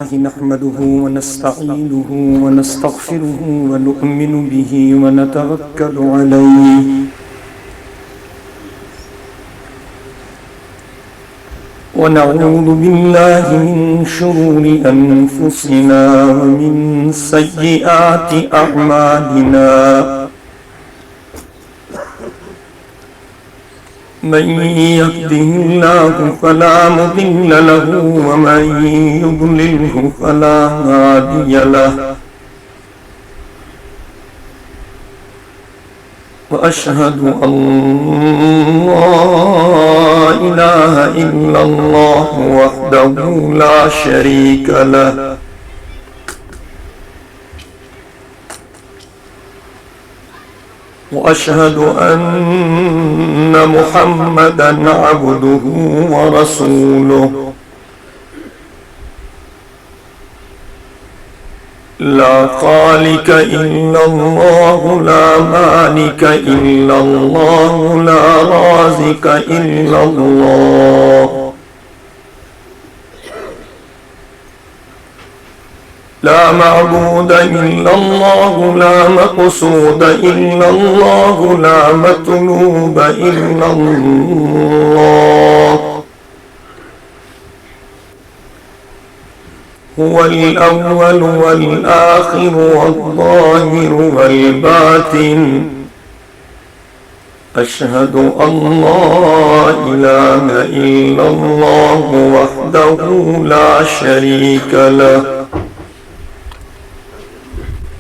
نحمده ونستعينه ونستغفره ونؤمن به ونتوكل عليه ونعوذ بالله من شرور أنفسنا ومن سيئات أعمالنا من يهده الله فلا مضل له ومن يضلله فلا هادي له وأشهد أن لا إله إلا الله وحده لا شريك له وأشهد أن محمدًا عبده ورسوله لا خالق إلا الله لا مالك إلا الله لا رازق إلا الله لا معبود إلا الله لا مقصود إلا الله لا مطلوب إلا الله هو الأول والآخر والظاهر والباطن أشهد أن لا إله إلا الله وحده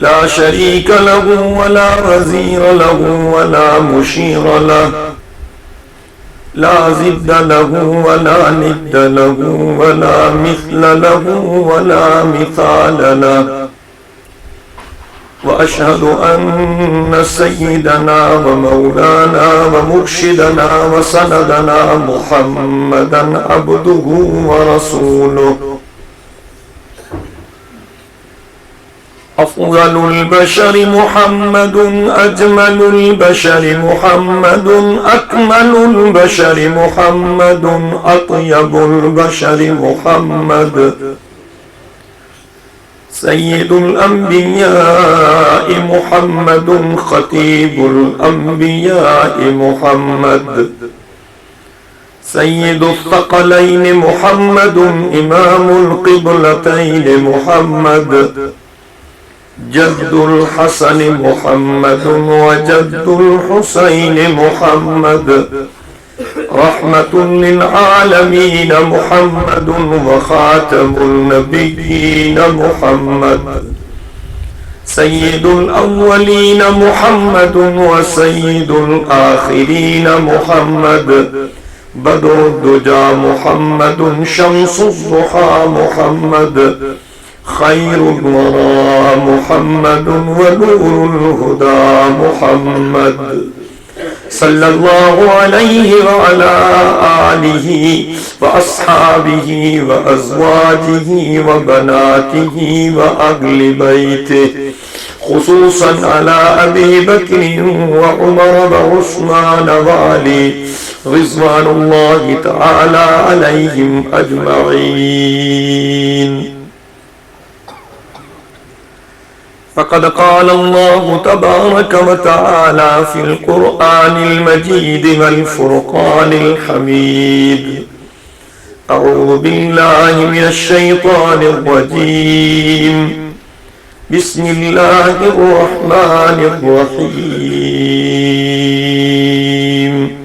لا شريك له ولا وزير له ولا مشير له لا ضد له ولا ند له ولا مثل له ولا مثال له وأشهد أن سيدنا ومولانا ومرشدنا وسندنا محمدًا عبده ورسوله أفضل البشر محمد أجمل البشر محمد أكمل البشر محمد أطيب البشر محمد سيد الأنبياء محمد خطيب الأنبياء محمد سيد الثقلين محمد إمام القبلتين محمد جد الحسن محمد وجد الحسين محمد رحمة للعالمين محمد وخاتم النبيين محمد سيد الأولين محمد وسيد الآخرين محمد بدر الدجى محمد شمس الضحى محمد خير الورى محمد ونور الهدى محمد صلى الله عليه وعلى آله وأصحابه وأزواجه وبناته وأهل بيته خصوصا على أبي بكر وعمر وعثمان وعلي رضوان الله تعالى عليهم أجمعين. فقد قال الله تبارك وتعالى في القرآن المجيد والفرقان الحميد أعوذ بالله من الشيطان الرجيم بسم الله الرحمن الرحيم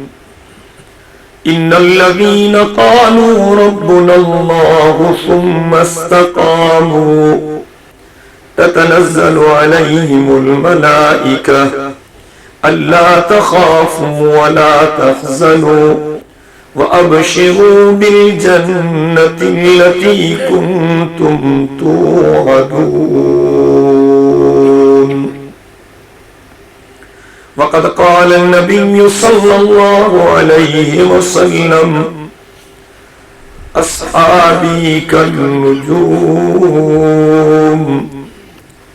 إن الذين قالوا ربنا الله ثم استقاموا تتنزل عليهم الملائكة ألا تخافوا ولا تحزنوا وأبشروا بالجنة التي كنتم توعدون. وقد قال النبي صلى الله عليه وسلم أصحابي كالنجوم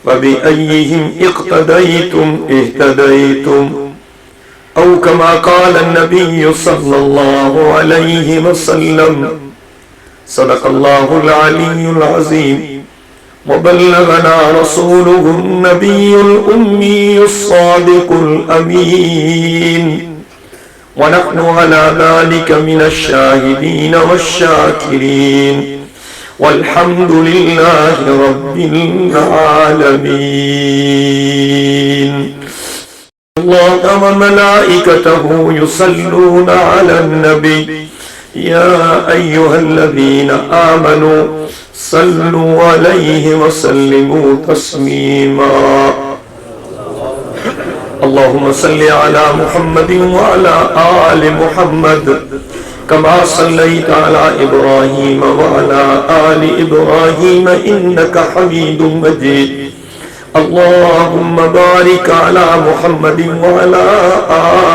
فبأيهم اقتديتم اهتديتم أو كما قال النبي صلى الله عليه وسلم صدق الله العلي العظيم وبلغنا رسوله النبي الأمي الصادق الأمين ونحن على ذلك من الشاهدين والشاكرين والحمد لله رب العالمين الله وملائكته يصلون على النبي يا أيها الذين آمنوا صلوا عليه وسلموا تسليما اللهم صل على محمد وعلى آل محمد كما صليت على إبراهيم وعلى آل إبراهيم إنك حميد مجيد اللهم بارك على محمد وعلى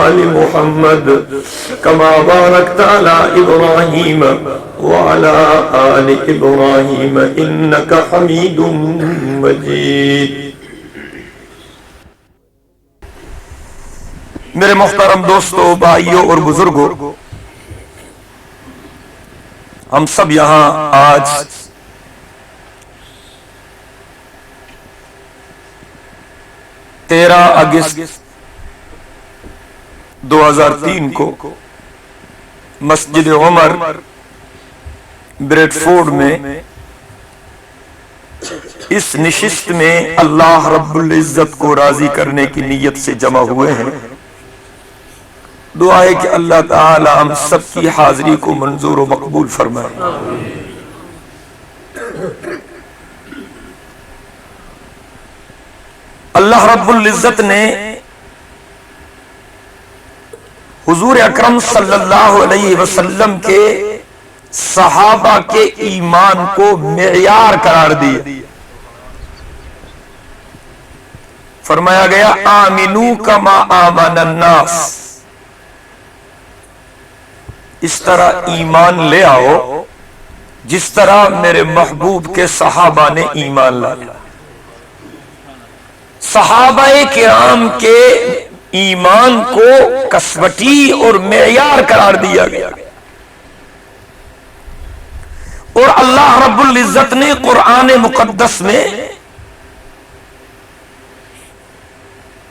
آل محمد كما باركت على إبراهيم وعلى آل إبراهيم إنك حميد مجيد. میرے محترم دوستو، بھائیوں اور بزرگوں، ہم سب یہاں آج تیرہ اگست 2003 کو مسجد عمر بریڈ فورڈ میں اس نشست میں اللہ رب العزت کو راضی کرنے کی نیت سے جمع ہوئے ہیں. دعا ہے کہ اللہ تعالی ہم سب کی حاضری کو منظور و مقبول فرمائے. اللہ رب العزت نے حضور اکرم صلی اللہ علیہ وسلم کے صحابہ کے ایمان کو معیار قرار دیا. فرمایا گیا آمنو کما آمن الناس، اس طرح ایمان لے آؤ جس طرح میرے محبوب کے صحابہ نے ایمان لایا. صحابہ کرام کے ایمان کو کسوٹی اور معیار قرار دیا گیا، اور اللہ رب العزت نے قرآن مقدس میں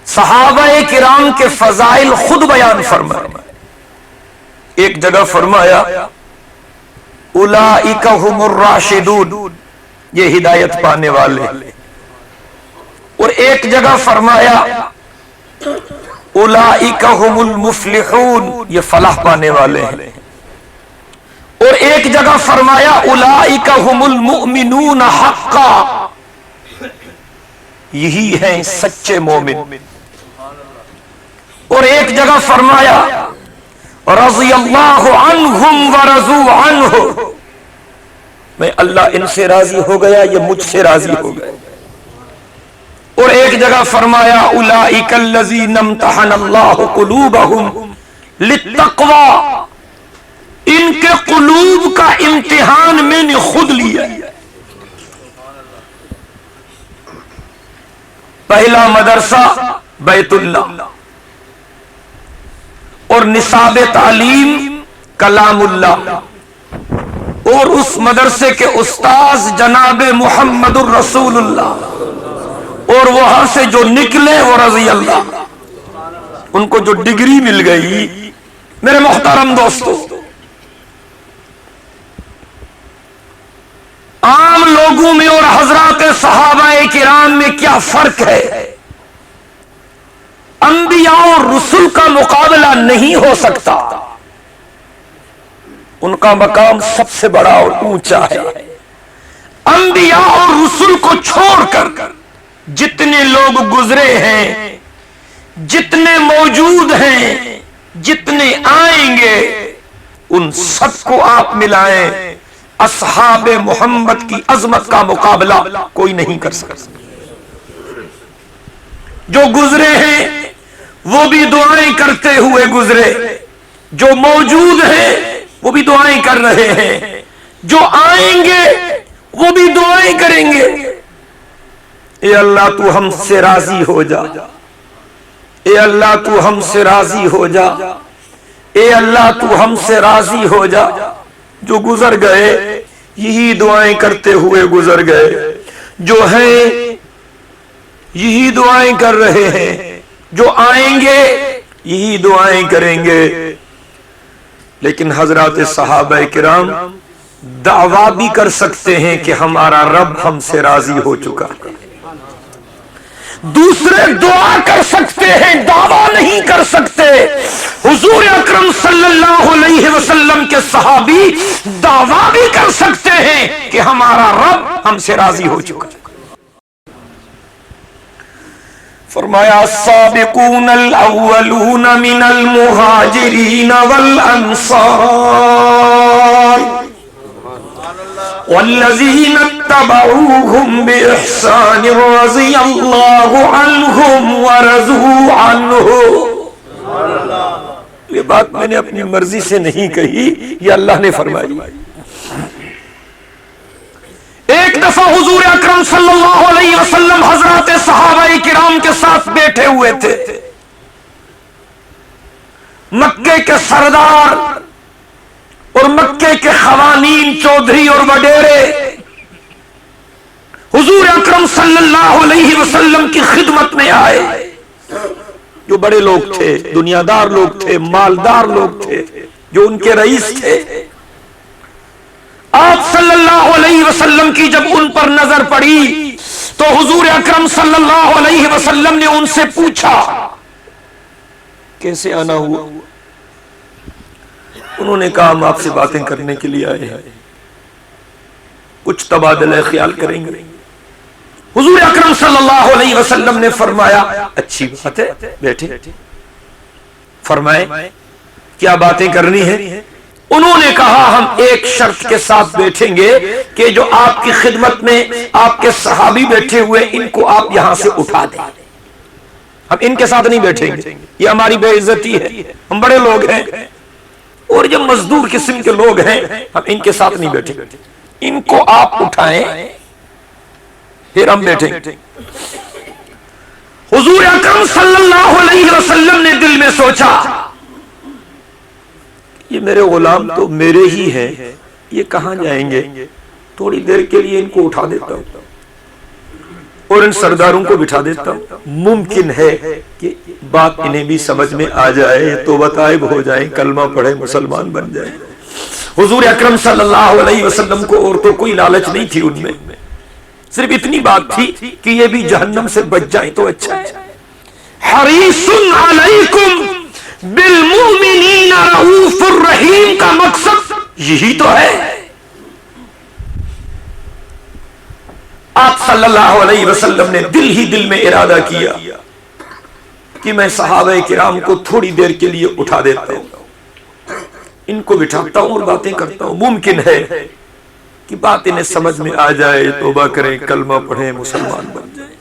صحابہ کرام کے فضائل خود بیان فرمائے. ایک جگہ فرمایا اولئک هم الراشدون، یہ ہدایت پانے والے، اور ایک جگہ فرمایا اولئک هم المفلحون، یہ فلاح پانے والے ہیں، اور ایک جگہ فرمایا اولئک هم المؤمنون حقا، یہی ہیں سچے مومن، اور ایک جگہ فرمایا رضی اللہ عنہم ورضوا عنہ، میں اللہ ان سے راضی ہو گیا، یہ مجھ سے راضی ہو گئے. اور ایک جگہ فرمایا اولئک الذین امتحن اللہ قلوبہم للتقوی، ان کے قلوب کا امتحان میں نے خود لیا. پہلا مدرسہ بیت اللہ، اور نصاب تعلیم کلام اللہ، اور اس مدرسے کے استاذ جناب محمد الرسول اللہ، اور وہاں سے جو نکلے وہ رضی اللہ، ان کو جو ڈگری مل گئی. میرے محترم دوستو، عام لوگوں میں اور حضرات صحابہ کرام میں کیا فرق ہے؟ انبیاء اور رسول کا مقابلہ نہیں ہو سکتا، ان کا مقام سب سے بڑا اور اونچا ہے. انبیاء اور رسول کو چھوڑ کر جتنے لوگ گزرے ہیں، جتنے موجود ہیں، جتنے آئیں گے، ان سب کو آپ ملائیں، اصحاب محمد کی عظمت کا مقابلہ کوئی نہیں کر سکتا. جو گزرے ہیں وہ بھی دعائیں کرتے ہوئے گزرے، جو موجود ہیں وہ بھی دعائیں کر رہے ہیں، جو آئیں گے وہ بھی دعائیں کریں گے. اے اللہ تو ہم سے راضی ہو جا، اے اللہ تو ہم سے راضی ہو جا، اے اللہ تو ہم سے راضی ہو جا. جو گزر گئے یہی دعائیں کرتے ہوئے گزر گئے، جو ہیں یہی دعائیں کر رہے ہیں، جو آئیں گے یہی دعائیں کریں گے۔ لیکن حضرات صحابہ کرام دعویٰ بھی کر سکتے ہیں کہ ہمارا رب ہم سے راضی ہو چکا ہے، دوسرے دعا کر سکتے ہیں، دعویٰ نہیں کر سکتے۔ حضور اکرم صلی اللہ علیہ وسلم کے صحابی دعویٰ بھی کر سکتے ہیں کہ ہمارا رب ہم سے راضی ہو چکا ہے۔ فرمایا السابقون الاولون من المہاجرین والانصار والذین اتبعوهم بإحسان رضی اللہ عنہم ورضوا عنہ۔ یہ بات میں نے اپنی مرضی سے نہیں کہی، یہ اللہ نے فرمائی۔ ایک دفعہ حضور اکرم صلی اللہ علیہ وسلم حضرات صحابہ کرام کے ساتھ بیٹھے ہوئے تھے، مکے کے سردار اور مکے کے خوانین، چودھری اور وڈیرے حضور اکرم صلی اللہ علیہ وسلم کی خدمت میں آئے۔ جو بڑے لوگ تھے، دنیا دار لوگ تھے، مالدار لوگ تھے، جو ان کے رئیس تھے، آپ صلی اللہ علیہ وسلم کی جب ان پر نظر پڑی تو حضور اکرم صلی اللہ علیہ وسلم نے ان سے پوچھا کیسے آنا ہوا؟ انہوں نے کہا ہم آپ سے باتیں کرنے کے لیے آئے ہیں، کچھ تبادلہ خیال کریں گے۔ حضور اکرم صلی اللہ علیہ وسلم نے فرمایا اچھی بات ہے، بیٹھے۔ فرمائے کیا باتیں کرنی ہیں؟ انہوں نے کہا ہم ایک شرط کے ساتھ بیٹھیں گے کہ جو آپ کی خدمت میں آپ کے صحابی بیٹھے ہوئے ان کو آپ یہاں سے اٹھا دیں، ہم ان کے ساتھ نہیں بیٹھیں گے، یہ ہماری بے عزتی ہے، ہم بڑے لوگ ہیں اور یہ مزدور قسم کے لوگ ہیں، ہم ان کے ساتھ نہیں بیٹھیں گے، ان کو آپ اٹھائیں پھر ہم بیٹھیں گے۔ حضور اکرم صلی اللہ علیہ وسلم نے دل میں سوچا یہ میرے غلام تو میرے ہی ہیں، یہ کہاں جائیں گے، تھوڑی دیر کے لیے ان کو اٹھا دیتا ہوں اور ان سرداروں کو بٹھا دیتا ہوں، ممکن ہے کہ بات انہیں بھی سمجھ میں آ جائے، توبہ طائب ہو جائیں، کلمہ پڑھیں، مسلمان بن جائیں۔ حضور اکرم صلی اللہ علیہ وسلم کو اور تو کوئی لالچ نہیں تھی ان میں، صرف اتنی بات تھی کہ یہ بھی جہنم سے بچ جائیں تو اچھا ہے۔ حریص علیکم بالمؤمنین رؤوف الرحیم کا مقصد یہی تو ہے۔ آپ صلی اللہ علیہ وسلم نے دل ہی دل میں ارادہ کیا کہ میں صحابہ کرام کو تھوڑی دیر کے لیے اٹھا دیتا ہوں، ان کو بٹھاتا ہوں اور باتیں کرتا ہوں، ممکن ہے کہ بات انہیں سمجھ میں آ جائے، توبہ کریں، کلمہ پڑھیں، مسلمان بن جائیں۔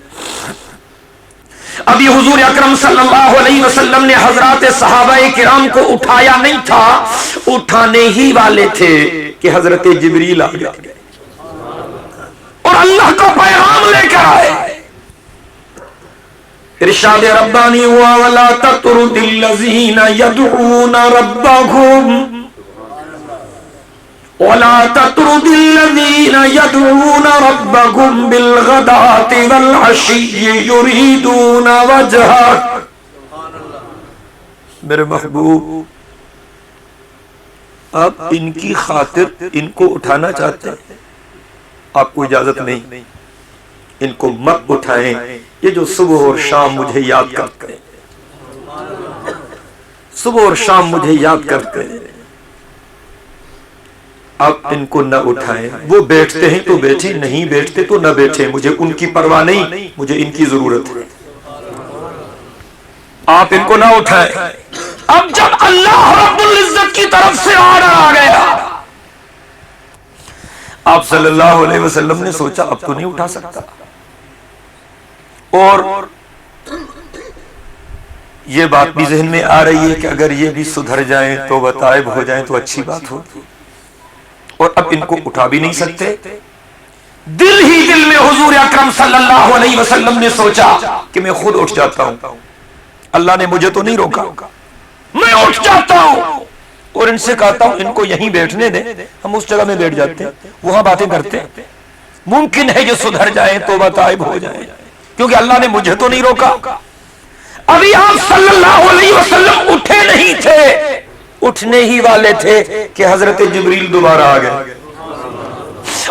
ابھی حضور اکرم صلی اللہ علیہ وسلم نے حضرات صحابہ کرام کو اٹھایا نہیں تھا، اٹھانے ہی والے تھے کہ حضرت جبریل آ گئے اور اللہ کا پیغام لے کر آئے۔ ارشاد ربانی ہوا وَلَا تَطْرُدِ الَّذِينَ يَدْعُونَ رَبَّهُمْ وَلَا تَطْرُدِ الَّذِينَ يَدْعُونَ رَبَّهُمْ بِالْغَدَاةِ وَالْعَشِيِّ يُرِيدُونَ وَجْهَهُ۔ میرے محبوب، آپ ان کی خاطر ان کو اٹھانا چاہتے ہیں، آپ کو اجازت نہیں، ان کو مت اٹھائیں، یہ جو صبح اور شام مجھے یاد کرتے ہیں، صبح اور شام مجھے یاد کرتے ہیں، آپ ان کو نہ اٹھائیں، وہ بیٹھتے ہیں تو بیٹھیں، نہیں بیٹھتے تو نہ بیٹھیں، مجھے ان کی پرواہ نہیں، مجھے ان کی ضرورت ہے، آپ ان کو نہ اٹھائیں۔ اب جب اللہ رب العزت کی طرف سے آرڈر آ گیا، آپ صلی اللہ علیہ وسلم نے سوچا اب تو نہیں اٹھا سکتا، اور یہ بات بھی ذہن میں آ رہی ہے کہ اگر یہ بھی سدھر جائیں، توبہ طائب ہو جائیں تو اچھی بات ہوگی، اور اب ان کو اٹھا بھی نہیں سکتے۔ دل ہی دل میں حضور اکرم صلی اللہ علیہ وسلم نے سوچا کہ میں خود اٹھ جاتا ہوں، اللہ نے مجھے تو نہیں روکا، میں اٹھ جاتا ہوں، اور ان سے کہتا ہوں ان کو یہیں بیٹھنے دیں، ہم اس جگہ میں بیٹھ جاتے ہیں، وہاں باتیں کرتے ہیں، ممکن ہے یہ سدھر جائیں، توبہ تائب ہو جائیں، کیونکہ اللہ نے مجھے تو نہیں روکا۔ ابھی آپ صلی اللہ علیہ وسلم اٹھے نہیں تھے، اٹھنے ہی والے تھے کہ حضرت جبریل دوبارہ آ گئے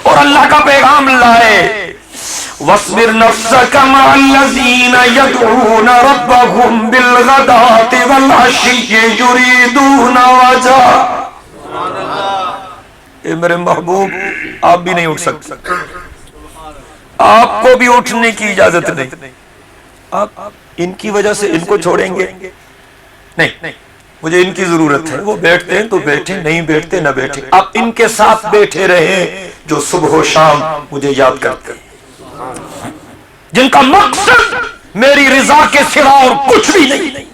اور اللہ کا پیغام لائے، وَاصْبِرْ نَفْسَكَ مَعَ الَّذِينَ يَدْعُونَ رَبَّهُمْ بِالْغَدَاةِ وَالْعَشِيِّ يُرِيدُونَ وَجْهَهُ۔ اے میرے محبوب، آپ بھی نہیں اٹھ سکتے، آپ کو بھی اٹھنے کی اجازت نہیں، آپ ان کی وجہ سے ان کو چھوڑیں گے؟ نہیں، مجھے ان کی ضرورت ہے، وہ بیٹھتے ہیں تو بیٹھیں، نہیں بیٹھتے نہ بیٹھیں، آپ ان کے ساتھ بیٹھے رہیں جو صبح و شام مجھے یاد کرتے ہیں، جن کا مقصد میری رضا کے سوا اور کچھ بھی نہیں،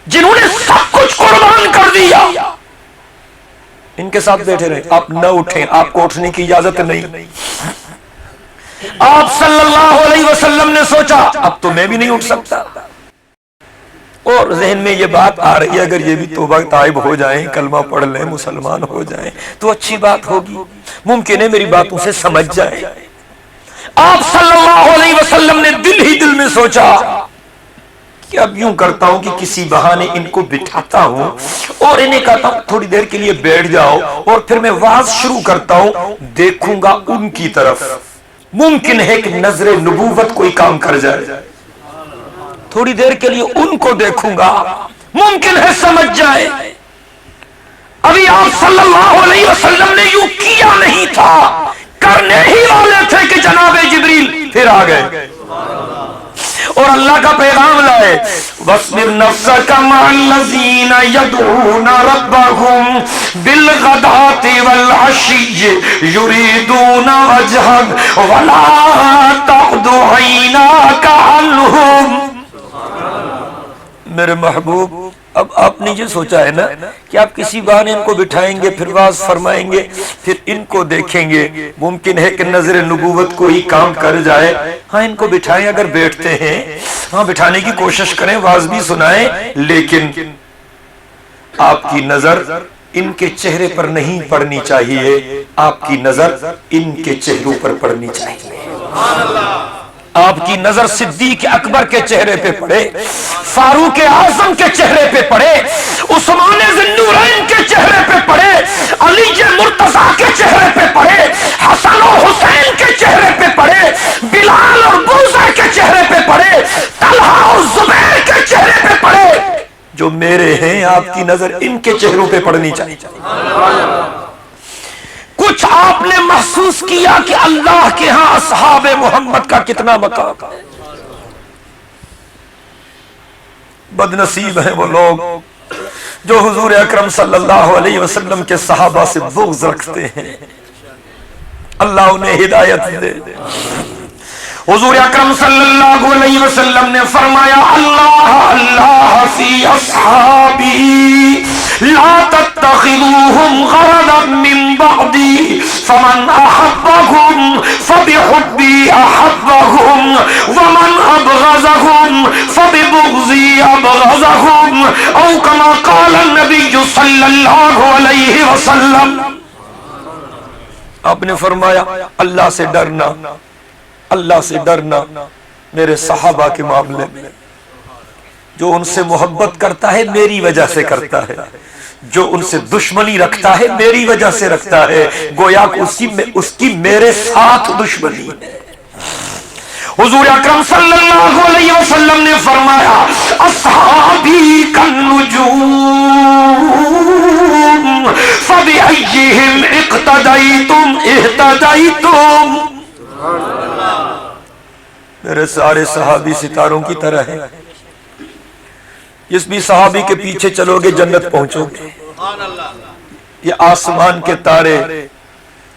جنہوں نے سب کچھ قربان کر دیا، ان کے ساتھ بیٹھے رہیں۔ آپ نہ اٹھیں، آپ کو اٹھنے کی اجازت نہیں۔ آپ صلی اللہ علیہ وسلم نے سوچا اب تو میں بھی نہیں اٹھ سکتا، اور ذہن میں یہ بات آ رہی ہے اگر یہ بھی توبہ تائب ہو جائیں، کلمہ پڑھ لیں، مسلمان ہو جائیں تو اچھی بات ہوگی، ممکن ہے میری باتوں سے سمجھ جائیں۔ آپ صلی اللہ علیہ وسلم نے دل ہی دل میں سوچا کہ اب یوں کرتا ہوں کہ کسی بہانے ان کو بٹھاتا ہوں اور انہیں کہتا ہوں تھوڑی دیر کے لیے بیٹھ جاؤ، اور پھر میں واز شروع کرتا ہوں، دیکھوں گا ان کی طرف، ممکن ہے کہ نظر نبوت کوئی کام کر جائے، تھوڑی دیر کے لیے ان کو دیکھوں گا، ممکن ہے سمجھ جائے۔ ابھی آپ صلی اللہ علیہ وسلم نے یوں کیا نہیں تھا، کرنے ہی والے تھے کہ جناب جبریل پھر آ گئے اور اللہ کا پیغام لائے، وَاصْبِرْ نَفْسَكَ مَعَ الَّذِينَ يَدْعُونَ رَبَّهُمْ بِالْغَدَاةِ وَالْعَشِيِّ يُرِيدُونَ وَجْهَهُ وَلَا تَعْدُ عَيْنَاكَ عَنْهُمْ۔ میرے محبوب، اب آپ نے یہ سوچا ہے نا کہ آپ کسی بہانے ان کو بٹھائیں گے، پھر واز فرمائیں گے، پھر ان کو دیکھیں گے، ممکن ہے کہ نظر نبوت کوئی کام کر جائے۔ ہاں ان کو بٹھائیں، اگر بیٹھتے ہیں ہاں بٹھانے کی کوشش کریں، واز بھی سنائیں، لیکن آپ کی نظر ان کے چہرے پر نہیں پڑنی چاہیے، آپ کی نظر ان کے چہروں پر پڑنی چاہیے۔ آپ کی نظر صدیق اکبر کے چہرے پہ پڑے، فاروق اعظم کے چہرے پہ پڑے، عثمان ذی النورین کے چہرے پہ پڑے، علی مرتضیٰ کے چہرے پہ پڑے، حسن و حسین کے چہرے پہ پڑے، بلال اور بوزہ کے چہرے پہ پڑے، طلحہ اور زبیر کے چہرے پہ پڑے، جو میرے ہیں آپ کی نظر ان کے چہروں پہ پڑنی چاہیے۔ کچھ آپ نے محسوس کیا کہ اللہ کے ہاں اصحاب محمد کا کتنا مقام ہے۔ بد نصیب ہیں وہ لوگ جو حضور اکرم صلی اللہ علیہ وسلم کے صحابہ سے بغض رکھتے ہیں، اللہ انہیں ہدایت دے۔ حضور اکرم صلی اللہ علیہ وسلم نے فرمایا، اللہ اللہ فی اصحابی لا تتخذوهم غرضا من بعدی فمن احبهم فبحبی احبهم ومن ابغضهم فببغضی ابغضهم او کما قال النبی صلی اللہ علیہ وسلم۔ آپ نے فرمایا اللہ سے ڈرنا، اللہ سے ڈرنا میرے صحابہ کے معاملے میں، جو ان سے محبت کرتا ہے میری وجہ سے کرتا ہے، جو ان سے دشمنی رکھتا ہے میری وجہ سے رکھتا ہے، گویا کہ اس کی میرے ساتھ دشمنی ہے۔ حضور اکرم صلی اللہ علیہ وسلم نے فرمایا، اصحابی کالنجوم فبأیہم اقتدیتم اہتدیتم۔ میرے سارے صحابی ستاروں کی طرح ہیں، جس بھی صحابی کے پیچھے چلو گے جنت پہنچو گے۔ یہ آسمان کے تارے،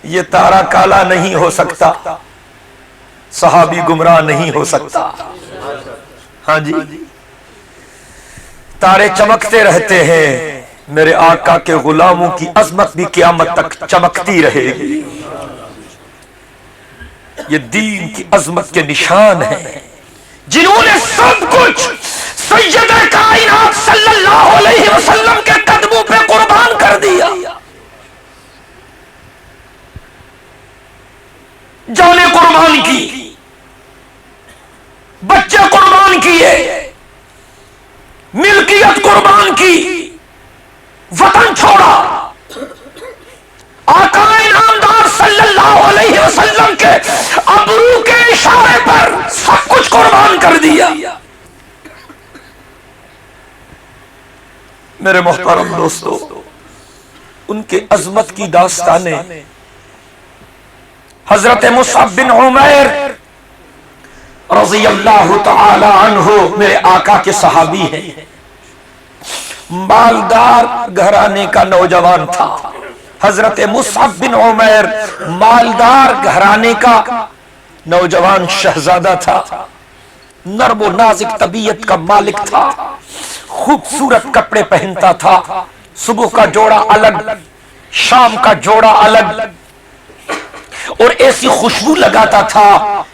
یہ تارا کالا نہیں ہو سکتا، صحابی گمراہ نہیں ہو سکتا۔ ہاں جی، تارے چمکتے رہتے ہیں، میرے آقا کے غلاموں کی عظمت بھی قیامت تک چمکتی رہے گی۔ یہ دین کی عظمت کے نشان ہیں، جنہوں نے سب کچھ سید کائنات صلی اللہ علیہ وسلم کے قدموں پہ قربان کر دیا، جانیں قربان کی، بچے قربان کیے، ملکیت قربان کی، وطن چھوڑا، آقا انعامدار صلی اللہ علیہ وسلم کے ابرو کے اشارے پر سب کچھ قربان کر دیا۔ میرے محترم دوستو، ان کے عظمت کی داستانیں حضرت مصعب بن عمیر رضی اللہ تعالی عنہ میرے آقا کے صحابی ہیں، مالدار گھرانے کا نوجوان تھا۔ حضرت مصعب بن عمیر مالدار گھرانے کا نوجوان شہزادہ تھا، نرم و نازک طبیعت کا مالک تھا، خوبصورت کپڑے پہنتا تھا، صبح کا جوڑا الگ، شام کا جوڑا الگ، اور ایسی خوشبو لگاتا تھا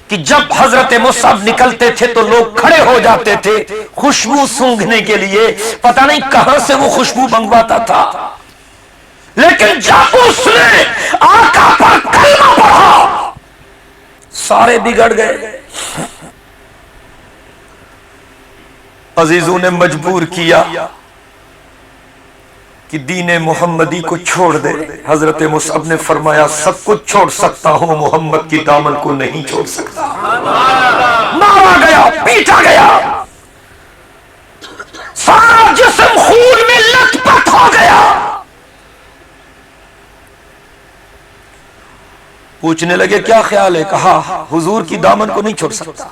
کہ جب حضرت مصعب نکلتے تھے تو لوگ کھڑے ہو جاتے تھے خوشبو سونگھنے کے لیے، پتہ نہیں کہاں سے وہ خوشبو منگواتا تھا۔ لیکن جب اس نے آقا پر کلمہ پڑھا سارے بگڑ گئے۔ عزیزوں نے مجبور کیا کہ دین محمدی کو چھوڑ دے۔ حضرت مصعب نے فرمایا سب کچھ چھوڑ سکتا ہوں، محمد کی دامن کو نہیں چھوڑ سکتا۔ مارا گیا، پیٹا گیا، سارا جسم خون میں لت پت ہو گیا۔ پوچھنے لگے کیا خیال ہے؟ کہا حضور کی دامن کو نہیں چھوڑ سکتا۔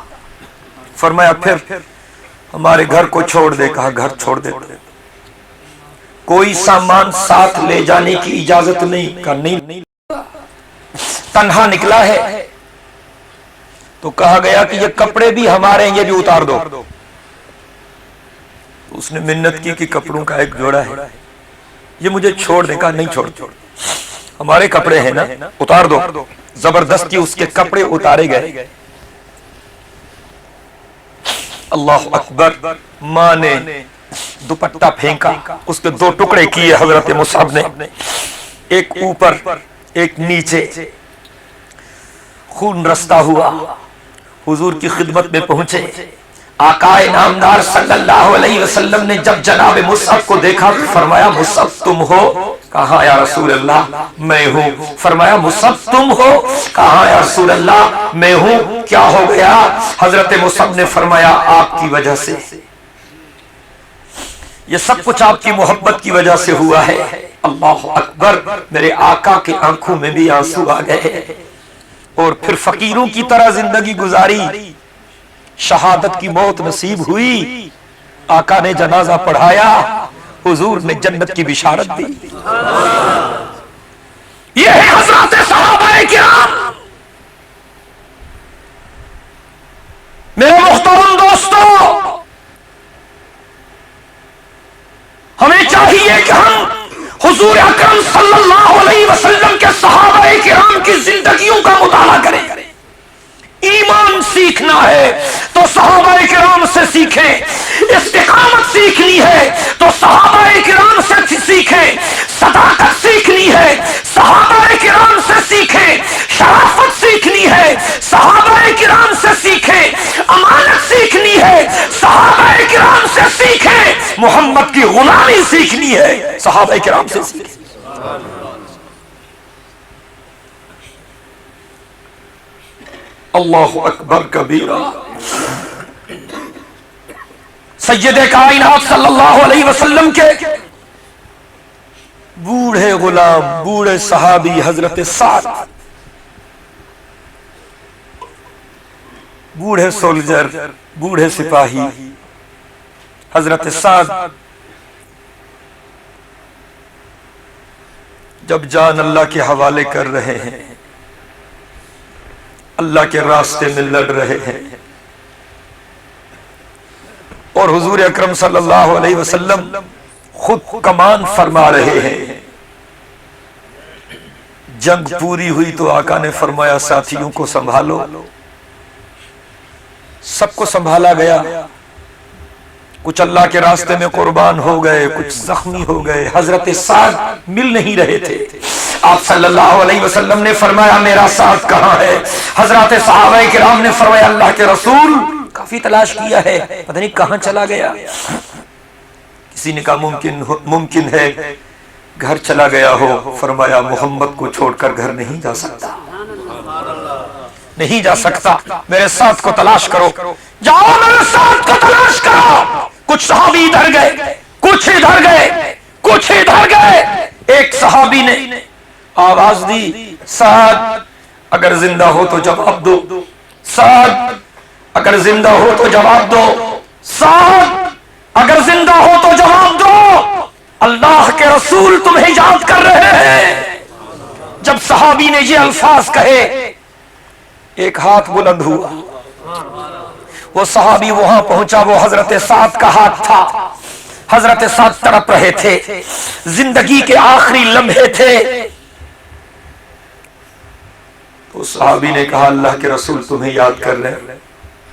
فرمایا پھر ہمارے گھر کو چھوڑ دے۔ کہا گھر چھوڑ دے، کوئی سامان ساتھ لے جانے کی اجازت نہیں۔ کہا نہیں، تنہا نکلا ہے تو کہا گیا کہ یہ کپڑے بھی ہمارے ہیں، یہ بھی اتار دو۔ اس نے منت کی کہ کپڑوں کا ایک جوڑا ہے، یہ مجھے چھوڑ دے۔ کہا نہیں چھوڑ، ہمارے کپڑے ہیں نا، اتار دو۔ زبردستی اس کے کپڑے اتارے گئے۔ اللہ اکبر۔ ماں نے دوپٹہ پھینکا، اس کے دو ٹکڑے کیے حضرت مصعب نے، ایک اوپر ایک نیچے، خون رستا ہوا۔ حضور کی خدمت میں پہنچے، آقا انعامدار صلی اللہ علیہ وسلم نے جب جناب مصعب کو دیکھا تو فرمایا مصعب تم ہو؟ کہا یا رسول اللہ میں ہوں۔ فرمایا مصعب تم ہو؟ کہا یا رسول اللہ میں ہوں۔ کیا ہو گیا؟ حضرت مصعب نے فرمایا آپ کی وجہ سے، یہ سب کچھ آپ کی محبت کی وجہ سے ہوا ہے۔ اللہ اکبر۔ میرے آقا کے آنکھوں میں بھی آنسو آ گئے، اور پھر فقیروں کی طرح زندگی گزاری، شہادت کی موت نصیب ہوئی۔ آقا نے جنازہ پڑھایا، حضور نے جنت کی بشارت دی۔ یہ ہے حضرات صحابہ کرام۔ میرے محترم دوستو، ہمیں چاہیے کہ ہم حضور اکرم صلی اللہ علیہ وسلم کے صحابہ کرام کی زندگیوں کا مطالعہ کریں۔ ایمان سیکھنا ہے تو صحابہ کرام سے سیکھیں، استقامت سیکھنی ہے تو صحابہ کرام سے سیکھیں، صداقت سیکھنی ہے صحابہ کرام سے سیکھیں، شرافت سیکھنی ہے صحابہ کرام سے سیکھیں، امانت سیکھنی ہے صحابہ کرام سے سیکھیں، محمد کی غلامی سیکھنی ہے صحابہ کرام سے سیکھیں۔ اللہ اکبر کبیرہ۔ سید کائنات صلی اللہ علیہ وسلم کے بوڑھے غلام، بوڑھے صحابی حضرت سعد، بوڑھے سولجر، بوڑھے سپاہی حضرت سعد جب جان اللہ کے حوالے کر رہے ہیں، اللہ کے راستے میں لڑ رہے ہیں، اور حضور اکرم صلی اللہ علیہ وسلم خود کمان فرما رہے ہیں، جنگ پوری ہوئی تو آقا نے فرمایا ساتھیوں کو سنبھالو۔ سب کو سنبھالا گیا، کچھ اللہ کے راستے میں قربان ہو گئے، کچھ زخمی ہو گئے۔ حضرت سعد مل نہیں رہے تھے۔ آپ صلی اللہ علیہ وسلم نے فرمایا میرا سعد کہاں ہے؟ حضرات صحابہ کرام نے فرمایا اللہ کے رسول کافی تلاش کیا ہے، پتہ نہیں کہاں چلا گیا۔ کسی نے کہا ممکن ہے گھر چلا گیا ہو۔ فرمایا محمد کو چھوڑ کر گھر نہیں جا سکتا، نہیں جا سکتا، میرے ساتھ کو تلاش کرو، جاؤ میرے ساتھ کو تلاش کرو۔ کچھ صحابی ادھر گئے، کچھ ادھر گئے، کچھ ادھر گئے۔ ایک صحابی نے آواز دی سعد اگر زندہ ہو تو جواب دو، سعد اگر زندہ ہو تو جواب دو، سعد اگر زندہ ہو تو جواب دو، اللہ کے رسول تمہیں یاد کر رہے ہیں۔ جب صحابی نے یہ الفاظ کہے ایک ہاتھ بلند ہوا، وہ صحابی وہاں پہنچا، وہ حضرت سعد کا ہاتھ تھا۔ حضرت سعد تڑپ رہے تھے، زندگی کے آخری لمحے تھے۔ تو صحابی نے کہا اللہ کے رسول تمہیں یاد کر رہے ہیں۔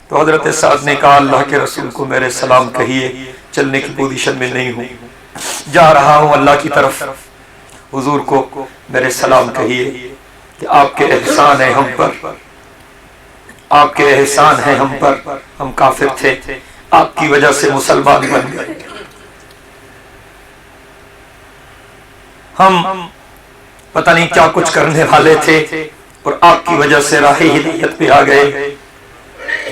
تو حضرت سعد نے کہا اللہ کے رسول کو میرے سلام کہیے، چلنے کی پوزیشن میں نہیں ہوں، جا رہا ہوں اللہ کی طرف، حضور کو میرے سلام کہیے کہ آپ کے احسان ہیں ہم پر، آپ کے احسان ہیں ہم پر، ہم کافر تھے، آپ کی وجہ سے مسلمان بن گئے، ہم پتہ نہیں کیا کچھ کرنے والے تھے اور آپ کی وجہ سے راہ ہدایت پہ آ گئے۔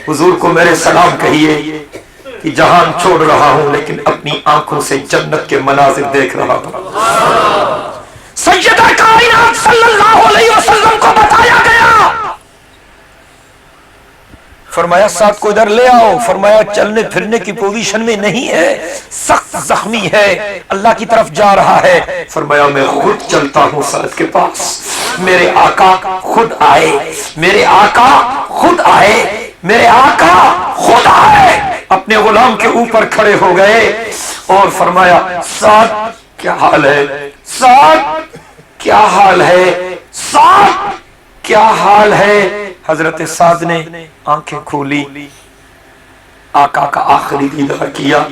حضور کو میرے سلام کہیے کہ جہان چھوڑ رہا ہوں لیکن اپنی آنکھوں سے جنت کے مناظر دیکھ رہا ہوں۔ سیدہ کائنات صلی اللہ علیہ وسلم کو بتایا گیا، فرمایا ساتھ کو ادھر لے آؤ۔ فرمایا چلنے پھرنے کی پوزیشن میں نہیں ہے، سخت زخمی ہے، اللہ کی طرف جا رہا ہے۔ فرمایا میں خود چلتا ہوں سعد کے پاس، میرے آقا خود آئے، میرے آقا خود آئے، میرے آقا خود آئے، اپنے غلام کے اوپر کھڑے ہو گئے اور فرمایا سعد کیا حال ہے، سعد کیا حال ہے، سعد کیا حال ہے۔ حضرت سعد نے آنکھیں کھولی، آقا کا آخری دیدار کیا،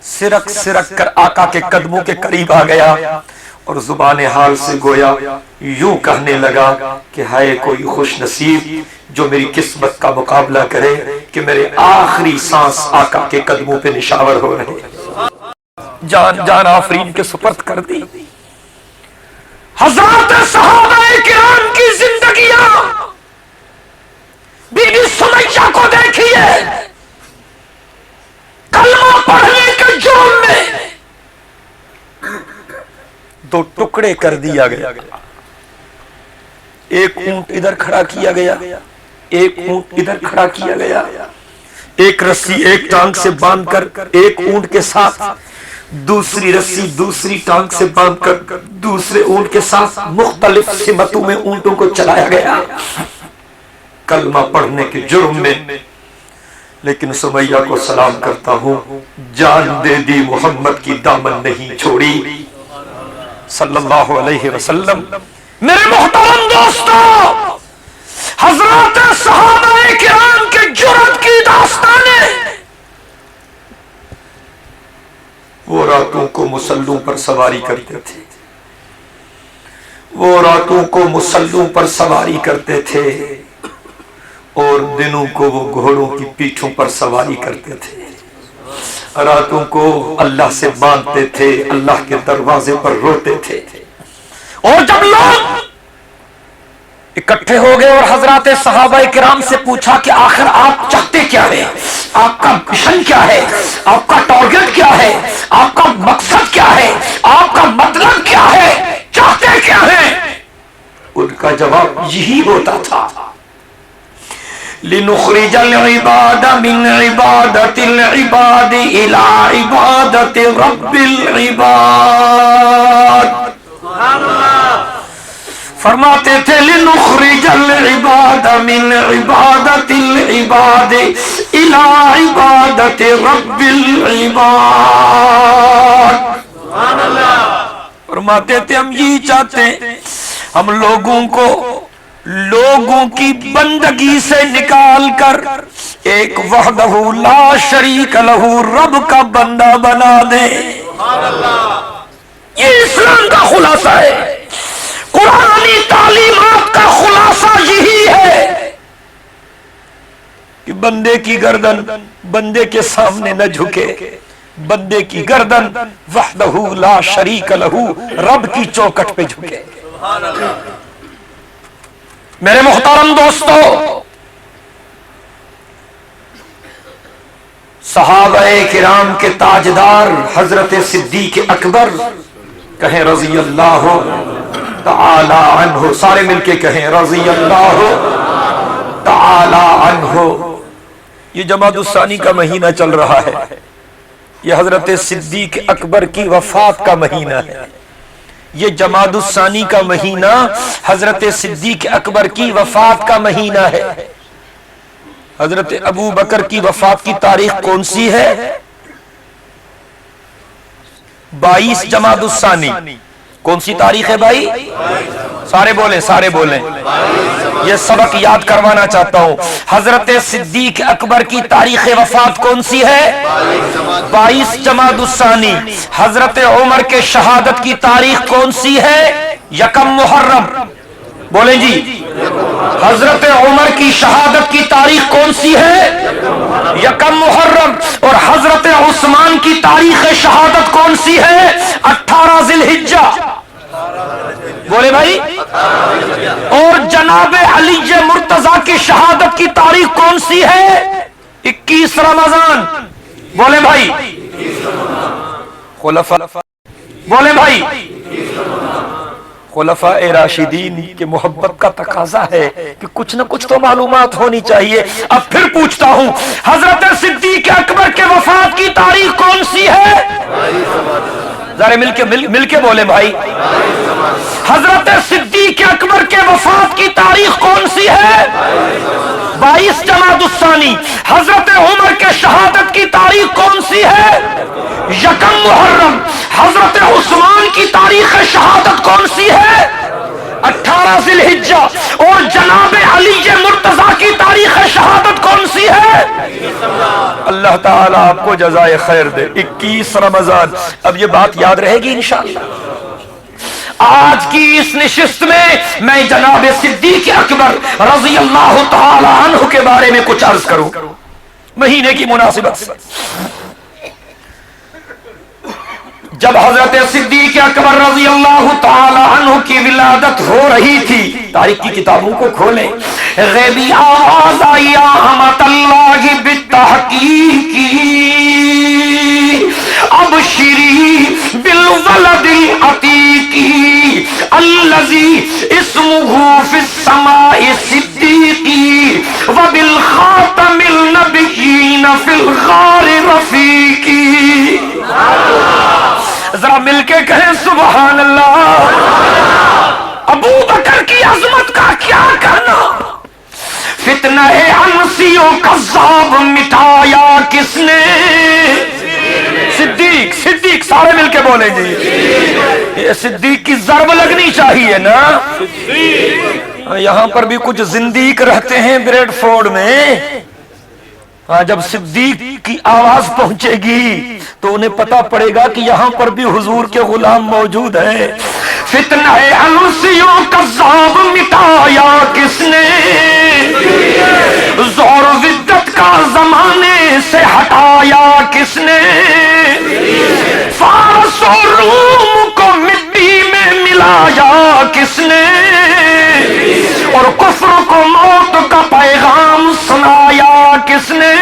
سرک سرک کر آقا کے قدموں کے قریب آ گیا اور زبان حال سے گویا یوں کہنے لگا کہ ہائے کوئی خوش نصیب جو میری قسمت کا مقابلہ کرے کہ میرے آخری سانس آقا کے قدموں پہ نشاور ہو رہے، جان آفرین کے سپرد کر دی۔ حضرات صحابہ کرام کی زندگیاں، بی بی سمیہ کو دیکھیے، کلمہ پڑھنے کے جرم میں 2 ٹکڑے کر دیا گیا، ایک اونٹ ادھر کھڑا کیا گیا، ایک اونٹ ادھر کھڑا کیا گیا، ایک رسی ایک ٹانگ سے باندھ کر ایک اونٹ کے ساتھ، دوسری رسی دوسری ٹانگ سے باندھ کر دوسرے اونٹ کے ساتھ مختلف سمتوں میں اونٹوں کو چلایا گیا کلمہ پڑھنے کے جرم میں۔ لیکن سمیہ کو سلام کرتا ہوں، جان دے دی محمد کی دامن نہیں چھوڑی صلی اللہ علیہ وسلم۔ میرے محترم دوستو، حضرات صحابہ کرام کے جرم کی داستانیں، وہ راتوں کو مسلوں پر سواری کرتے تھے، وہ راتوں کو مسلوں پر سواری کرتے تھے اور دنوں کو وہ گھوڑوں کی پیٹھوں پر سواری کرتے تھے، راتوں کو اللہ سے مانگتے تھے، اللہ کے دروازے پر روتے تھے۔ اور جب لوگ اکٹھے ہو گئے اور حضرات صحابہ کرام سے پوچھا کہ آخر آپ چاہتے کیا ہیں، آپ کا مشن کیا ہے، آپ کا ٹارگٹ کیا ہے، آپ کا مقصد کیا ہے، آپ کا مطلب کیا ہے، چاہتے کیا ہیں، ان کا جواب یہی ہوتا تھا لِنُخْرِجَ الْعِبَادَ مِنْ عِبَادَةِ الْعِبَادِ إِلَىٰ عِبَادَةِ رَبِّ الْعِبَادِ۔ فرماتے تھے لِنُخْرِجَ الْعِبَادَ مِنْ عِبَادَةِ الْعِبَادِ إِلَىٰ عِبَادَةِ رَبِّ الْعِبَادِ۔ فرماتے تھے ہم یہی چاہتے ہیں، ہم لوگوں کو لوگوں کی بندگی سے نکال کر ایک وحدہ لا شریک لہ رب کا بندہ بنا دے. یہ اسلام کا خلاصہ ہے. قرآنی تعلیمات کا خلاصہ یہی ہے کہ بندے کی گردن بندے کے سامنے نہ جھکے، بندے کی گردن وحدہ لا شریک لہ رب کی چوکٹ پہ جھکے. میرے محترم دوستو، صحابہ کرام کے تاجدار حضرت صدیق اکبر کہیں رضی اللہ تعالی عنہ، سارے مل کے کہیں رضی اللہ تعالی عنہ. یہ جمادی الثانی کا مہینہ چل رہا ہے، یہ حضرت صدیق اکبر کی وفات کا مہینہ ہے. یہ جمادی الثانی کا مہینہ حضرت صدیق اکبر کی وفات کا مہینہ ہے. حضرت ابو بکر کی وفات کی تاریخ کون سی ہے؟ 22 جمادی الثانی. کون سی تاریخ ہے بھائی؟ سارے بولیں سارے بولیں. یہ سبق یاد کروانا چاہتا ہوں. حضرت صدیق اکبر کی تاریخ وفات کون سی ہے؟ 22 جمادی الثانی. حضرت عمر کے شہادت کی تاریخ کون سی ہے؟ 1 محرم. بولیں جی. حضرت عمر کی شہادت کی تاریخ کون سی ہے؟ 1 محرم. اور حضرت عثمان کی تاریخ شہادت کون سی ہے؟ 18 ذی الحجہ. بولے بھائی. اور جناب علی مرتضی کی شہادت کی تاریخ کون سی ہے؟ 21 رمضان. بولے بھائی. خلفاء. بولے بھائی. خلفاء راشدین کی محبت کا تقاضا ہے کہ کچھ نہ کچھ تو معلومات ہونی چاہیے. اب پھر پوچھتا ہوں، حضرت صدیق اکبر کے وفات کی تاریخ کون سی ہے؟ ذرا مل کے بولے بھائی. حضرت صدیق اکبر کے وفات کی تاریخ کون سی ہے؟ 22 جمادی الثانی. حضرت عمر کے شہادت کی تاریخ کون سی ہے؟ 1 محرم. حضرت عثمان کی تاریخ شہادت کون سی ہے؟ 18 ذی الحجہ. اور جناب علی مرتضی کی تاریخ شہادت کون سی ہے؟ اللہ تعالیٰ آپ کو جزائے خیر دے. 21 رمضان. اب یہ بات یاد رہے گی انشاءاللہ. آج کی اس نشست میں جناب صدیق اکبر رضی اللہ تعالی عنہ کے بارے میں کچھ عرض کروں مہینے کی مناسبت سے. جب حضرت صدیق اکبر رضی اللہ تعالی عنہ کی ولادت ہو رہی تھی، تاریخ کی کتابوں کو کھولیں، غیبی آواز آئی احمد اللہ بالتحقیق ابشری بالولد العتیق الذی اسمہ فی السماء صدیقی وبالخاتم النبیین فی الغار رفیقی. ذرا مل کے کہیں سبحان اللہ. ابو بکر کی عظمت کا کیا کہنا. فتنہ انسیوں کذاب مٹایا کس نے؟ صدیق. سارے مل کے بولیں جی. یہ صدیق کی ضرب لگنی چاہیے نا. یہاں پر بھی کچھ زندیق رہتے ہیں بریڈ فورڈ میں. جب صدیق کی آواز پہنچے گی تو انہیں پتا پڑے گا کہ یہاں پر بھی حضور کے غلام موجود ہیں. فتنہ انسیوں کذاب مٹایا کس نے؟ زور و ودت کا زمانے سے ہٹایا کس نے؟ فارس و روم کو مٹی میں ملایا کس نے؟ اور کفر کو موت کا پیغام سنایا کس نے؟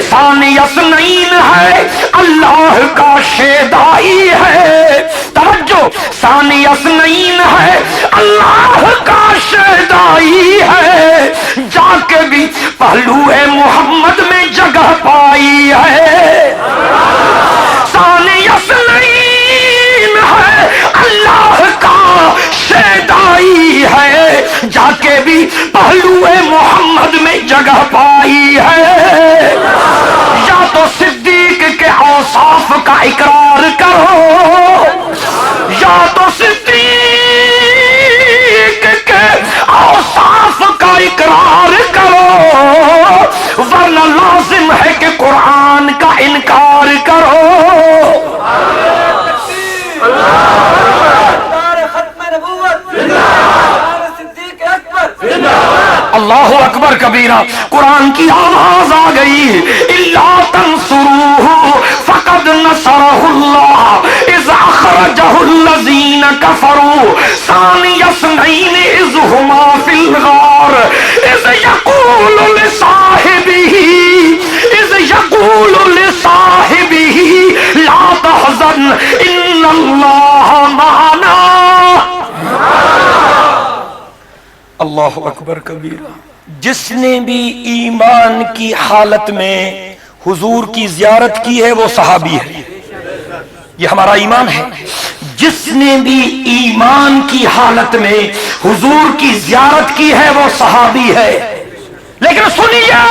ثانی اثنین ہے اللہ کا شیدائی ہے. توجہ. ثانی اثنین ہے اللہ کا شیدائی ہے. جا کے بھی پہلو محمد میں جگہ پائی ہے. ثانی اثنین ہے اللہ کا شیدائی ہے. جا کے بھی پہلو محمد میں جگہ پائی ہے. یا تو صدیق کے اوصاف کا اقرار کرو، یا تو صدیق کے اوصاف کا اقرار کرو. اکبر کبیرہ، قرآن کی آواز آ گئی، الا تنصروہ فقد نصرہ اللہ اذ اخرجہ الذین کفروا ثانی اثنین اذ ہما فی الغار اذ یقول لصاحبہ لا تحزن ان اللہ معنا۔ اللہ اکبر کبیرہ۔ جس نے بھی ایمان کی حالت میں حضور کی زیارت کی ہے وہ صحابی ہے، یہ ہمارا ایمان ہے۔ جس نے بھی ایمان کی حالت میں حضور کی زیارت کی ہے وہ صحابی ہے۔ لیکن سنیے،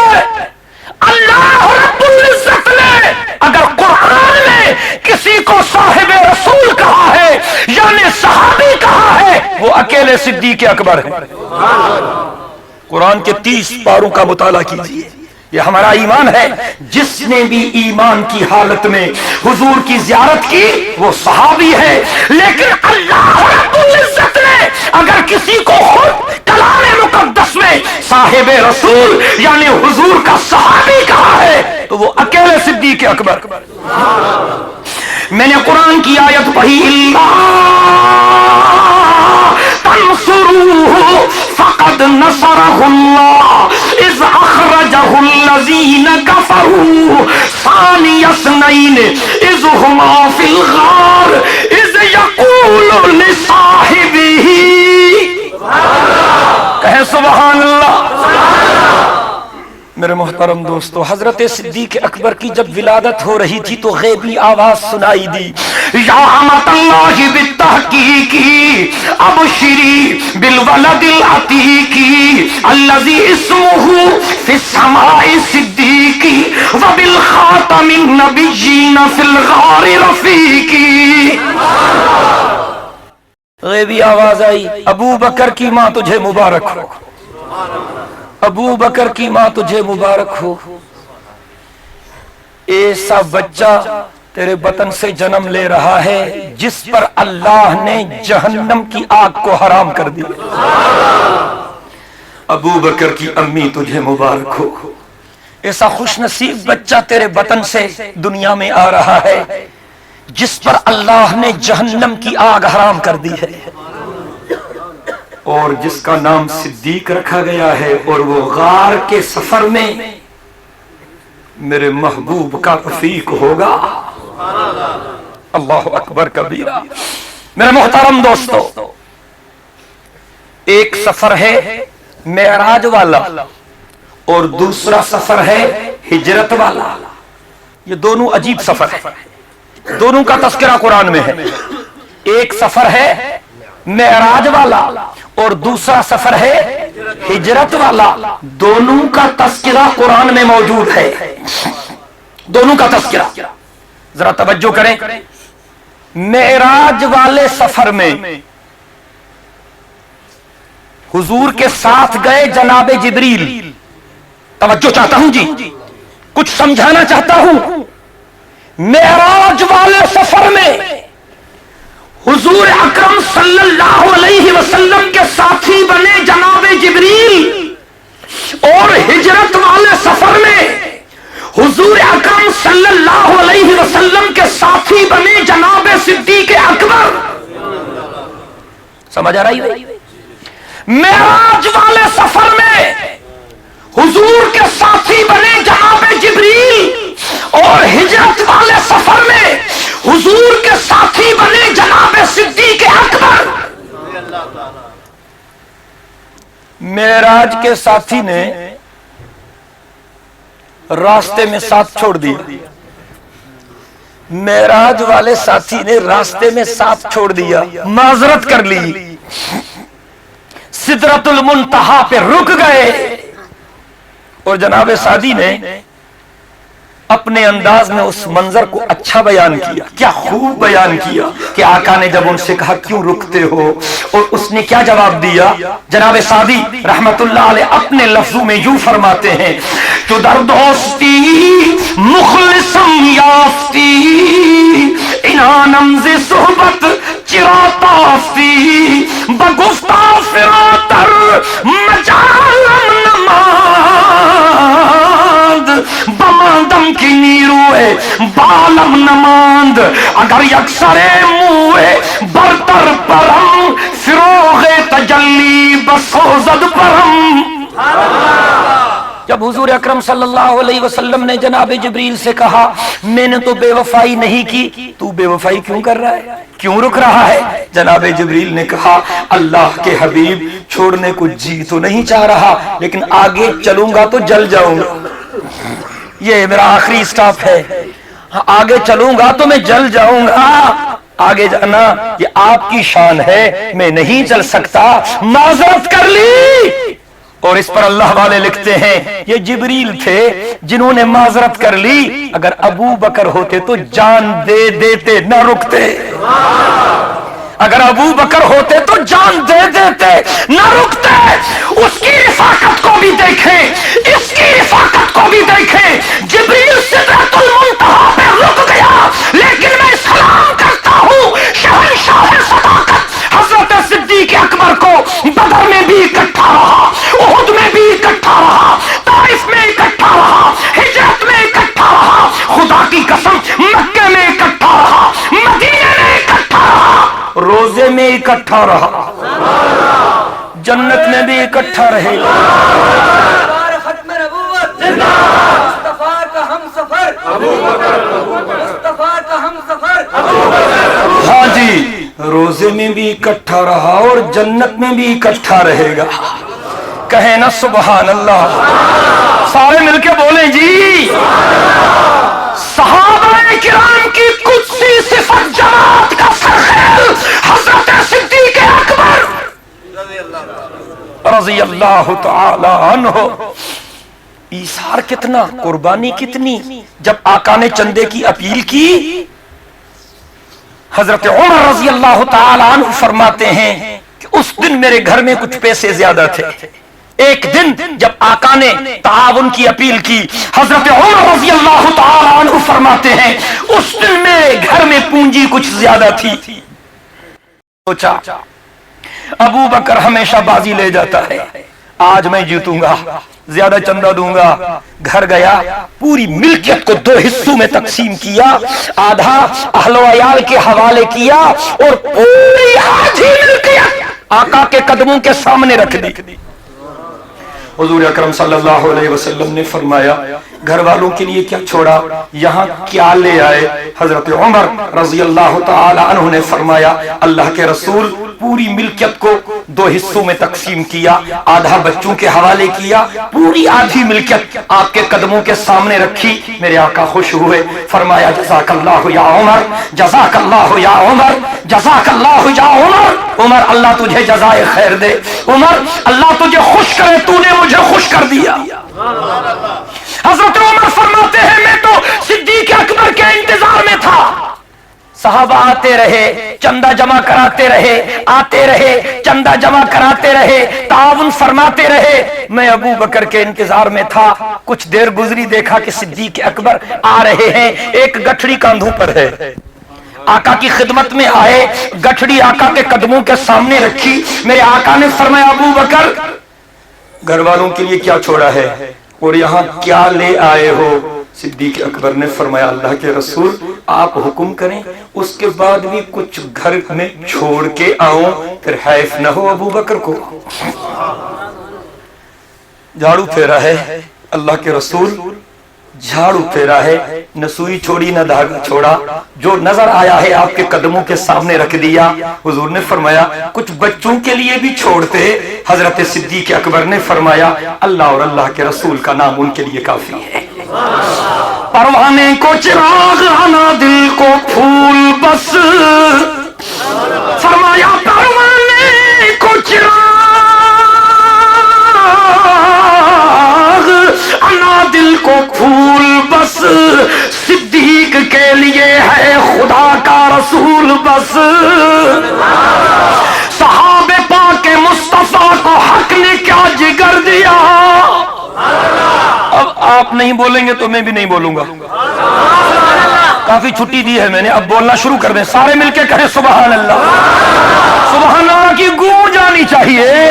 اللہ رب العزت نے اگر قرآن میں کسی کو صاحب رسول کہا ہے یعنی صحابی کہا ہے، وہ اکیلے صدیق اکبر ہے۔ قرآن کے 30 پاروں کا مطالعہ کیجیے، یہ ہمارا ایمان ہے۔ جس نے بھی ایمان کی حالت میں حضور کی زیارت کی وہ صحابی ہے۔ لیکن اللہ رب العزت نے اگر کسی کو خود کلام مقدس میں صاحب رسول یعنی حضور کا صحابی کہا ہے تو وہ اکیلے صدیق اکبر۔ میں نے قرآن کی آیت پڑھی، تنصروہ فقد نصرہ اللہ اذ اخرجہ الذین کفروا ثانی اثنین اذ ہما فی الغار اذ یقول لصاحبہ، کہے سبحان اللہ۔ میرے محترم دوستو، حضرت صدیق اکبر کی جب ولادت ہو رہی تھی تو غیبی آواز سنائی دی، یا امۃ اللہ بالتحقیق ابشری بالولد العتیق الذی اسمہ فی السماء صدیق وبالخاتم النبیین فی الغار رفیق۔ غیبی آواز آئی، ابو بکر کی ماں تجھے مبارک ہو، ابو بکر کی ماں تجھے مبارک ہو، ایسا بچہ تیرے بطن سے جنم لے رہا ہے جس پر اللہ نے جہنم کی آگ کو حرام کر دیا۔ ابو بکر کی امی تجھے مبارک ہو، ایسا خوش نصیب بچہ تیرے بطن سے دنیا میں آ رہا ہے جس پر اللہ نے جہنم کی آگ حرام کر دی ہے، اور جس کا نام صدیق رکھا گیا ہے، اور وہ غار کے سفر میں میرے محبوب کا رفیق ہوگا۔ اللہ اکبر کبیرہ۔ میرے محترم دوستو، ایک سفر ہے معراج والا اور دوسرا سفر ہے ہجرت والا۔ یہ دونوں عجیب سفر ہے، دونوں کا تذکرہ قرآن میں ہے۔ ایک سفر ہے معراج والا اور دوسرا سفر ہے ہجرت والا، دونوں کا تذکرہ قرآن میں موجود ہے، دونوں کا تذکرہ۔ ذرا توجہ کریں، معراج والے سفر میں حضور کے ساتھ گئے جناب جبریل۔ توجہ چاہتا ہوں جی، کچھ سمجھانا چاہتا ہوں۔ معراج والے سفر میں حضور اکرم صلی اللہ علیہ وسلم کے ساتھی بنے جناب جبریل، اور ہجرت والے سفر میں حضور اکرم صلی اللہ علیہ وسلم کے ساتھی بنے جناب صدیق اکبر۔ سمجھ آ رہی ہے؟ معراج والے سفر میں حضور کے ساتھی بنے جناب جبریل، اور ہجرت والے سفر میں حضور کے ساتھی بنے جناب صدیق اکبر۔ معراج کے ساتھی نے راستے میں ساتھ چھوڑ دیا، معراج والے ساتھی نے راستے میں ساتھ چھوڑ دیا، معذرت کر لی، سدرۃ المنتہا پہ رک گئے، اور جناب سعدی نے اپنے انداز میں اس منظر کو اچھا بیان کیا، کیا خوب بیان کیا کہ آقا نے جب ان سے کہا کیوں رکتے ہو، اور اس نے کیا جواب دیا۔ جناب سعدی رحمت اللہ علیہ اپنے لفظوں میں یوں فرماتے ہیں کہ در دوستی مخلصم یافتی انانم ز صحبت چرا تافتی بگفتا فراتر مجالم نماند بماندم کی نیروے بالم نماند اگر یکسر موے برتر پرم فروغ تجلی بسوزد پرم. جب حضور اکرم صلی اللہ علیہ وسلم نے جناب جبریل سے کہا میں نے تو بے وفائی نہیں کی، تو بے وفائی کیوں کر رہا ہے، کیوں رک رہا ہے؟ جناب جبریل نے کہا اللہ کے حبیب چھوڑنے کو جی تو نہیں چاہ رہا، لیکن آگے چلوں گا تو جل جاؤں گا، یہ میرا آخری سٹاپ ہے، آگے چلوں گا تو میں جل جاؤں گا، آگے جانا یہ آپ کی شان ہے، میں نہیں چل سکتا، معذرت کر لی. اور اس پر اللہ والے لکھتے ہیں یہ جبریل تھے جنہوں نے معذرت کر لی، اگر ابو بکر ہوتے تو جان دے دیتے نہ رکتے، اگر ابو بکر ہوتے تو جان دے دیتے نہ رکتے. اس کی رفاقت کو بھی دیکھیں، اس کی رفاقت کو بھی دیکھیں. جبریل سدرۃ المنتہا پہ رک گیا، لیکن میں سلام کرتا ہوں شہنشاہ صداقت حضرت صدیق اکبر کو. بدر میں بھی اکٹھا رہا، احد میں بھی اکٹھا رہا، طائف میں اکٹھا رہا، ہجرت میں اکٹھا رہا، خدا کی قسم مکہ میں اکٹھا رہا، مدینے میں اکٹھا رہا، روزے میں اکٹھا رہا، جنت میں بھی اکٹھا رہے گا. ختم نبوت مصطفیٰ کا ہم سفر، مصطفیٰ کا ہم سفر. ہاں جی، روزے میں بھی اکٹھا رہا اور جنت میں بھی اکٹھا رہے گا. کہیں نا سبحان اللہ، سارے مل کے بولیں جی. صحابہ کرام کی قدسی صفت جماعت کا سرخیل حضرت صدیق اکبر رضی اللہ تعالی عنہ. ایثار کتنا، قربانی کتنی. جب آقا نے چندے کی اپیل کی، حضرت عمر رضی اللہ تعالی عنہ فرماتے ہیں کہ اس دن میرے گھر میں کچھ پیسے زیادہ تھے. ایک دن جب آقا نے تعاون کی اپیل کی، حضرت عمر رضی اللہ تعالی عنہ فرماتے ہیں اس دن میرے گھر میں پونجی کچھ زیادہ تھی. سوچا ابو بکر ہمیشہ بازی لے جاتا ہے، آج میں جیتوں گا، زیادہ چندہ دوں گا. گھر گیا، پوری ملکیت کو 2 حصوں میں تقسیم کیا، آدھا اہل و عیال کے حوالے کیا اور پوری آدھی ملکیت آقا کے قدموں کے سامنے رکھ دی. حضور اکرم صلی اللہ علیہ وسلم نے فرمایا گھر والوں کے لیے کیا چھوڑا، یہاں کیا لے آئے؟ حضرت عمر رضی اللہ تعالی عنہ نے فرمایا اللہ کے رسول پوری ملکیت کو 2 حصوں میں تقسیم کیا، آدھا بچوں کے حوالے کیا، پوری آدھی ملکیت آپ کے قدموں کے سامنے رکھی. میرے آقا خوش ہوئے، فرمایا جزاک اللہ یا عمر، جزاک اللہ یا عمر، جزاک اللہ یا عمر. عمر اللہ تجھے جزائے خیر دے، عمر اللہ تجھے خوش کرے، تو نے مجھے خوش کر دیا. حضرت عمر فرماتے ہیں میں تو صدیق اکبر کے انتظار میں تھا. صحابہ آتے رہے، چندہ جمع کراتے رہے، آتے رہے، چندہ جمع کراتے رہے، تعاون فرماتے رہے. میں ابو بکر کے انتظار میں تھا. کچھ دیر گزری، دیکھا کہ صدیق اکبر آ رہے ہیں، ایک گٹھڑی کاندھوں پر ہے. آقا کی خدمت میں آئے، گٹھڑی آقا کے قدموں کے سامنے رکھی. میرے آقا نے فرمایا ابو بکر گھر والوں کے لیے کیا چھوڑا ہے اور یہاں کیا لے آئے ہو؟ صدیق اکبر نے فرمایا اللہ کے رسول آپ حکم کریں، اس کے بعد بھی کچھ گھر میں چھوڑ کے آؤں، پھر حیف نہ ہو ابو بکر کو. جھاڑو پھیرا ہے اللہ کے رسول، جھاڑو پھیرا ہے، نہ سوئی چھوڑی نہ دھاگا چھوڑا، جو نظر آیا ہے آپ کے قدموں کے سامنے رکھ دیا. حضور نے فرمایا کچھ بچوں کے لیے بھی چھوڑتے. حضرت صدیق اکبر نے فرمایا اللہ اور اللہ کے رسول کا نام ان کے لیے کافی ہے. پروانے کو چراغ آنا دل کو پھول بس، فرمایا پروانے کو چراغ آنا دل کو پھول بس، صدیق کے لیے ہے خدا کا رسول بس. صحابہ پاک مصطفیٰ کو حق نے کیا جگر دیا. اب آپ نہیں بولیں گے تو میں بھی نہیں بولوں گا. کافی چھٹی دی ہے میں نے، اب بولنا شروع کر دیں. سارے مل کے کہیں سبحان اللہ. سبحان اللہ کی گونج آنی چاہیے.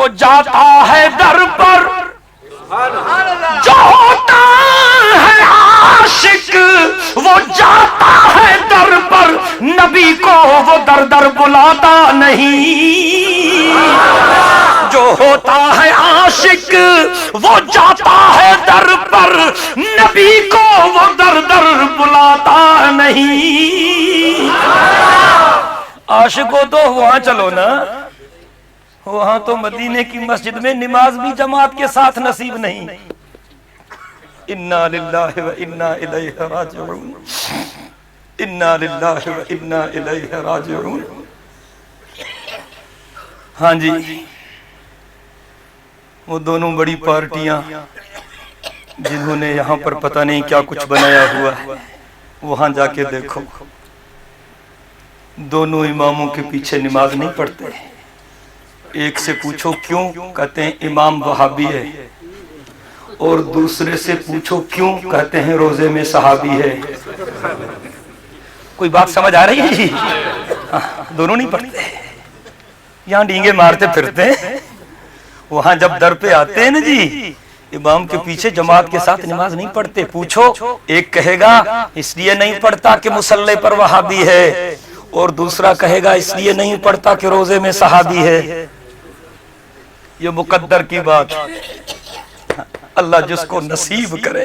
وہ جاتا ہے در پر جو ہوتا ہے عاشق، وہ جاتا ہے در پر نبی کو وہ در در بلاتا نہیں، جو ہوتا ہے عاشق وہ جاتا ہے در پر نبی کو وہ در در بلاتا نہیں۔ عاشق ہو تو وہاں چلو نا، وہاں تو مدینے کی مسجد میں نماز بھی جماعت کے ساتھ نصیب نہیں۔ انا للہ و انا الیہ راجعون، انا للہ و انا الیہ راجعون۔ ہاں جی، وہ دونوں بڑی پارٹیاں جنہوں نے یہاں پر پتہ نہیں کیا کچھ بنایا ہوا ہے، وہاں جا کے دیکھو، دونوں اماموں کے پیچھے نماز نہیں پڑھتے۔ ایک سے پوچھو کیوں، کہتے ہیں امام وہابی ہے، اور دوسرے سے پوچھو کیوں، کہتے ہیں روزے میں صحابی ہے۔ کوئی بات سمجھ آ رہی ہے جی؟ دونوں نہیں پڑھتے، یہاں ڈینگے مارتے پھرتے ہیں، وہاں جب در پہ آتے ہیں نا جی، امام کے پیچھے جماعت کے ساتھ نماز نہیں پڑھتے۔ پوچھو، ایک کہے گا اس لیے نہیں پڑھتا کہ مصلی پر وہابی ہے، اور دوسرا کہے گا اس لیے نہیں پڑھتا کہ روزے میں صحابی ہے۔ یہ مقدر کی بات، اللہ جس کو نصیب کرے،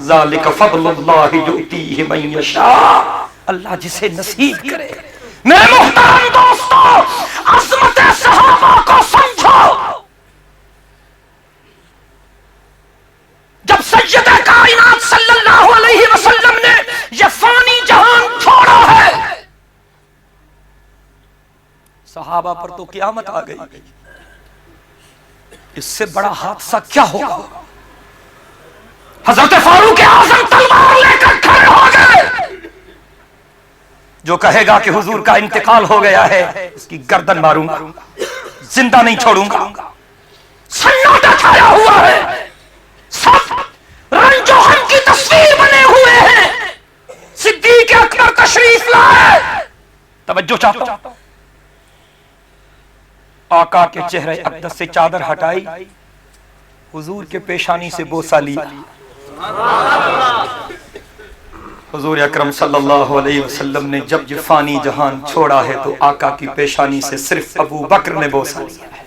ذالک فضل اللہ یؤتیہ من یشاء، اللہ جسے نصیب کرے۔ میرے محترم دوستو، عظمت صحابہ کو سمجھو۔ جب سید کائنات صلی اللہ علیہ وسلم نے یہ فانی جہان چھوڑا ہے، صحابہ پر تو قیامت آ گئی، اس سے بڑا حادثہ کیا ہوگا؟ حضرت فاروق اعظم تلوار لے کر کھڑے ہو گئے، جو کہے گا کہ حضور کا انتقال ہو گیا ہے اس کی گردن ماروں گا، زندہ نہیں چھوڑوں گا۔ سناٹا چھایا ہوا ہے، سب رنج و غم کی تصویر بنے ہوئے ہیں۔ صدیق اکبر تشریف لائے، توجہ چاہتا ہوں، آقا کے چہرے اقدس سے چادر ہٹائی، حضور کے پیشانی سے بوسہ لیا۔ حضور اکرم صلی اللہ علیہ وسلم نے جب یہ فانی جہان چھوڑا ہے تو آقا کی پیشانی سے صرف ابو بکر نے بوسہ لیا ہے۔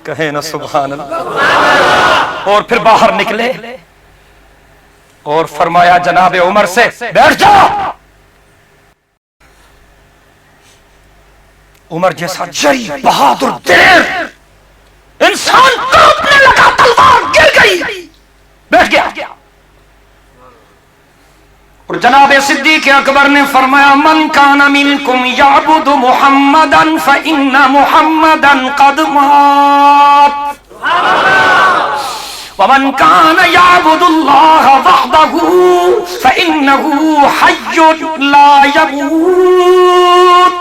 کہیں نا سبحان اللہ۔ اور پھر باہر نکلے اور فرمایا جناب عمر سے بیٹھ جاؤ۔ عمر جیسا جری بہادر دیر انسان کانپنے لگا، تلوار گر گئی، بیٹھ گیا۔ اور جناب صدیق اکبر نے فرمایا من کان منکم یعبد محمدا فإن محمدا قد مات ومن کان یعبد اللہ وحدہ فإنہ حی لا یموت۔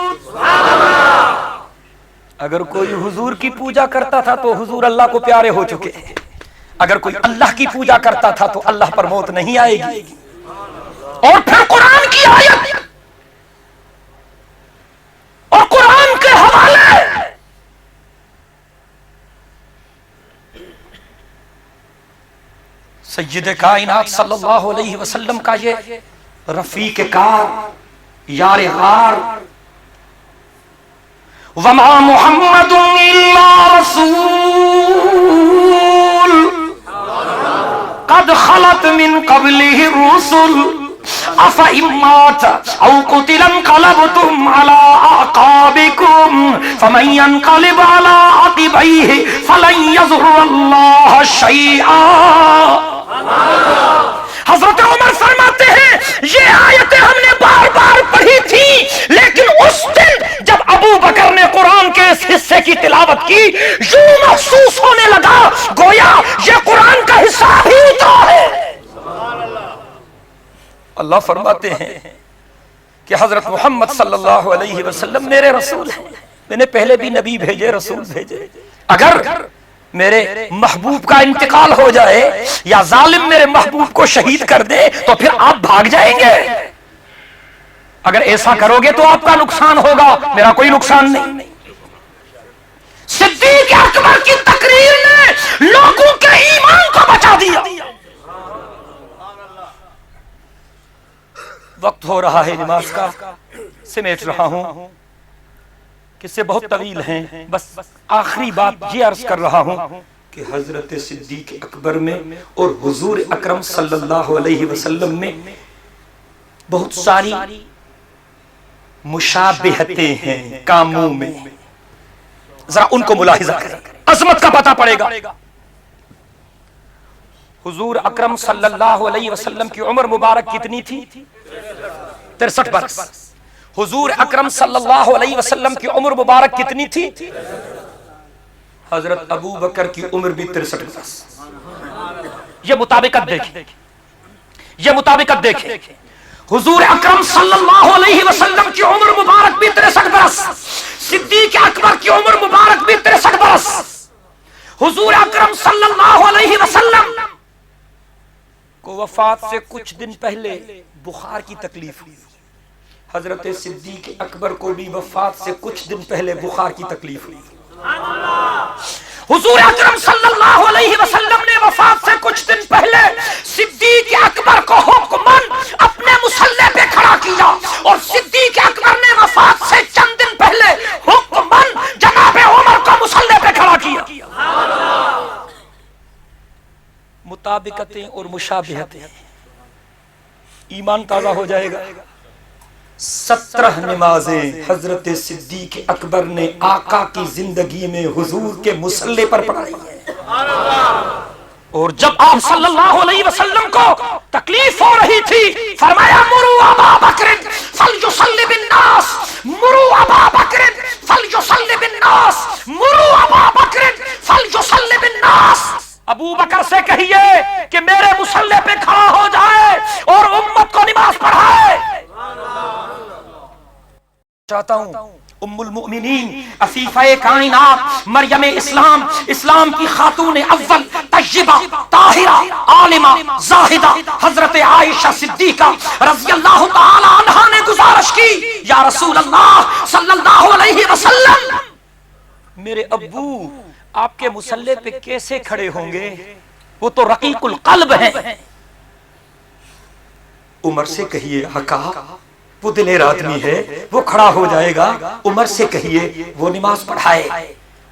اگر کوئی حضور کی پوجا کرتا تھا تو حضور اللہ کو پیارے ہو چکے، اگر کوئی اللہ کی پوجا کرتا تھا تو اللہ پر موت نہیں آئے گی۔ اور پھر قرآن کی آیت اور قرآن کے حوالے، سید کائنات صلی اللہ علیہ وسلم کا یہ رفیق کار، یار غار، وما محمد الا رسول قد خلت من قبله الرسل افإن مات او قتل انقلبتم على اعقابكم فمن ينقلب على عقبيه فلن يضر الله شيئا۔ حضرت عمر فرماتے ہیں یہ آیتیں ہم نے بار بار پڑھی تھی، لیکن اس دن جب ابو بکر نے قرآن کے اس حصے کی تلاوت کی، یوں محسوس ہونے لگا گویا یہ قرآن کا حصہ ہی اترا ہے۔ اللہ فرماتے ہیں کہ حضرت محمد صلی اللہ علیہ وسلم میرے رسول ہیں، میں نے پہلے بھی نبی بھیجے، رسول بھیجے، اگر میرے محبوب کا انتقال ہو جائے یا ظالم میرے محبوب کو شہید کر دے تو پھر آپ بھاگ جائیں گے، اگر ایسا کرو گے تو آپ کا نقصان ہوگا، میرا کوئی نقصان نہیں۔ صدیق اکبر کی تقریر نے لوگوں کے ایمان کو بچا دیا. وقت ہو رہا ہے نماز کا، سمیٹ رہا ہوں، قصے بہت طویل ہیں، بس آخری بات یہ عرض کر رہا ہوں کہ حضرت صدیق اکبر میں اور حضور اکرم صلی اللہ علیہ وسلم میں بہت ساری مشابہتیں ہیں کاموں میں، ذرا ان کو ملاحظہ کریں، عظمت کا پتہ پڑے گا. حضور اکرم صلی اللہ علیہ وسلم کی عمر مبارک کتنی تھی؟ 63 برس. حضور اکرم صلی اللہ علیہ وسلم کی عمر مبارک کتنی تھی؟ حضرت ابو بکر کی عمر بھی 63 برس. یہ مطابقت دیکھیں، یہ مطابقت دیکھیں. حضور اکرم صلی اللہ علیہ وسلم کی عمر مبارک بھی 63 برس، صدیق اکبر کی عمر مبارک بھی 63 برس. حضور اکرم صلی اللہ علیہ وسلم کو وفات سے کچھ دن پہلے بخار کی تکلیف ہوئی. حضرت صدیق اکبر کو بھی وفات سے کچھ دن پہلے بخار کی تکلیف ہوئی. حضور اکرم صلی اللہ علیہ وسلم نے وفات سے کچھ دن پہلے صدیق اکبر کو حکمن اپنے مصلی پہ کھڑا کیا، اور صدیق اکبر نے وفات سے چند دن پہلے حکمن جناب عمر کو مصلی پہ کھڑا کیا. مطابقتیں اور مشابہتیں، ایمان تازہ ہو جائے گا. 17 نمازیں حضرت صدیق اکبر نے آقا کی زندگی میں حضور کے مصلی پر پڑھائی ہے. اور جب آپ صلی اللہ علیہ وسلم کو تکلیف ہو رہی تھی، فرمایا مروا ابا بکر فلیصلی بالناس، مروا ابا بکر فلیصلی بالناس، مروا ابا بکر فلیصلی بالناس. ابو بکر سے کہیے کہ میرے مصلی پہ کھڑا ہو جائے اور امت کو نماز پڑھائے. چاہتا ہوں ام المؤمنین عفیفہ کائنات مریم اسلام، اسلام کی خاتون اول، طیبہ، طاہرہ، عالمہ، زاہدہ حضرت عائشہ صدیقہ رضی اللہ تعالی عنہا نے گزارش کی، یا رسول اللہ صلی اللہ علیہ وسلم، میرے ابو آپ کے مصلی پہ کیسے کھڑے ہوں گے؟ وہ تو رقیق القلب ہیں. عمر سے کہیے حقا وہ دلیر آدمی ہے، وہ کھڑا ہو جائے گا. عمر سے کہیے وہ نماز پڑھائے.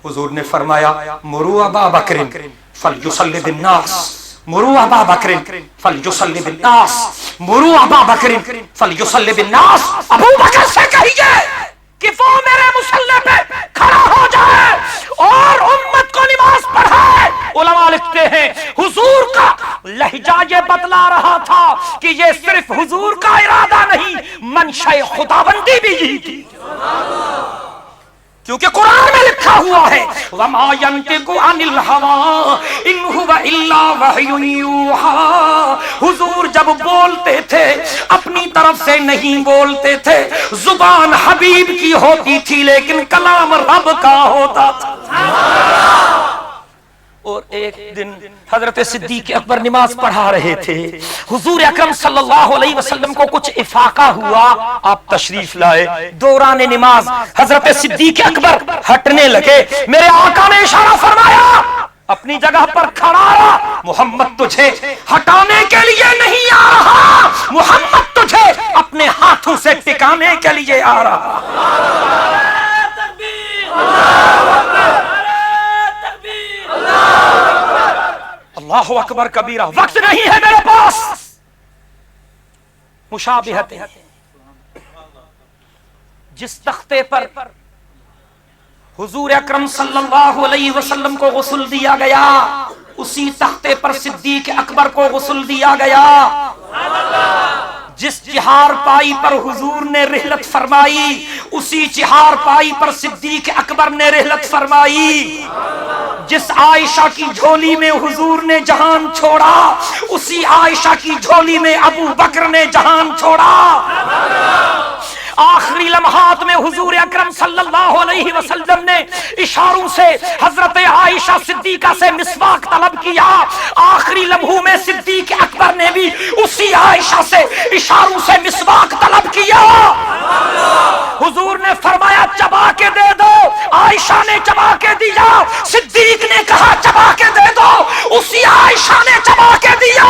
حضور نے فرمایا مروا ابا بکر فلیصلی بالناس، مروا ابا بکر فلیصلی بالناس، مروا ابا بکر فلیصلی بالناس. ابو بکر سے کہیے کہ وہ میرے مصلی پہ کھڑا ہو جائے اور امت کو نماز پڑھائے. علماء لکھتے ہیں حضور کا لہجہ یہ بتلا رہا تھا کہ یہ صرف حضور کا ارادہ نہیں، منشاء خداوندی بھی یہی تھی، کیونکہ قرآن میں لکھا ہوا ہے وَمَا يَنْطِقُ عَنِ الْهَوَىٰ إِنْ هُوَ إِلَّا وَحْيٌ يُوحَىٰ. حضور جب بولتے تھے اپنی طرف سے نہیں بولتے تھے، زبان حبیب کی ہوتی تھی لیکن کلام رب کا ہوتا تھا. اور ایک دن حضرت صدیق اکبر نماز پڑھا رہے تھے، حضور اکرم صلی اللہ علیہ وسلم کو کچھ افاقہ ہوا، آپ تشریف لائے. دوران نماز حضرت صدیق اکبر ہٹنے لگے، میرے آقا نے اشارہ فرمایا اپنی جگہ پر کھڑا رہا، محمد تجھے ہٹانے کے لیے نہیں آ رہا، محمد تجھے اپنے ہاتھوں سے ٹکانے کے لیے آ رہا. اللہ اکبر کبیرہ. وقت نہیں ہے میرے پاس. مشابہتیں، جس تختے پر حضور اکرم صلی اللہ علیہ وسلم کو غسل دیا گیا اسی تختے پر صدیق اکبر کو غسل دیا گیا. جس چہار پائی پر حضور نے رحلت فرمائی اسی چہار پائی پر صدیق اکبر نے رحلت فرمائی. جس عائشہ کی جھولی میں حضور نے جہان چھوڑا اسی عائشہ کی جھولی میں ابو بکر نے جہان چھوڑا. آخری لمحات میں حضور اکرم صلی اللہ علیہ وسلم نے اشاروں سے حضرت عائشہ صدیقہ سے مسواک طلب کیا. آخری لمحوں میں صدیق اکبر نے بھی اسی عائشہ سے اشاروں سے مسواک طلب کیا. حضور نے فرمایا چبا کے دے دو. عائشہ نے چبا کے دیا، صدیق نے کہا چبا کے دے دو، اسی عائشہ نے چبا کے دیا۔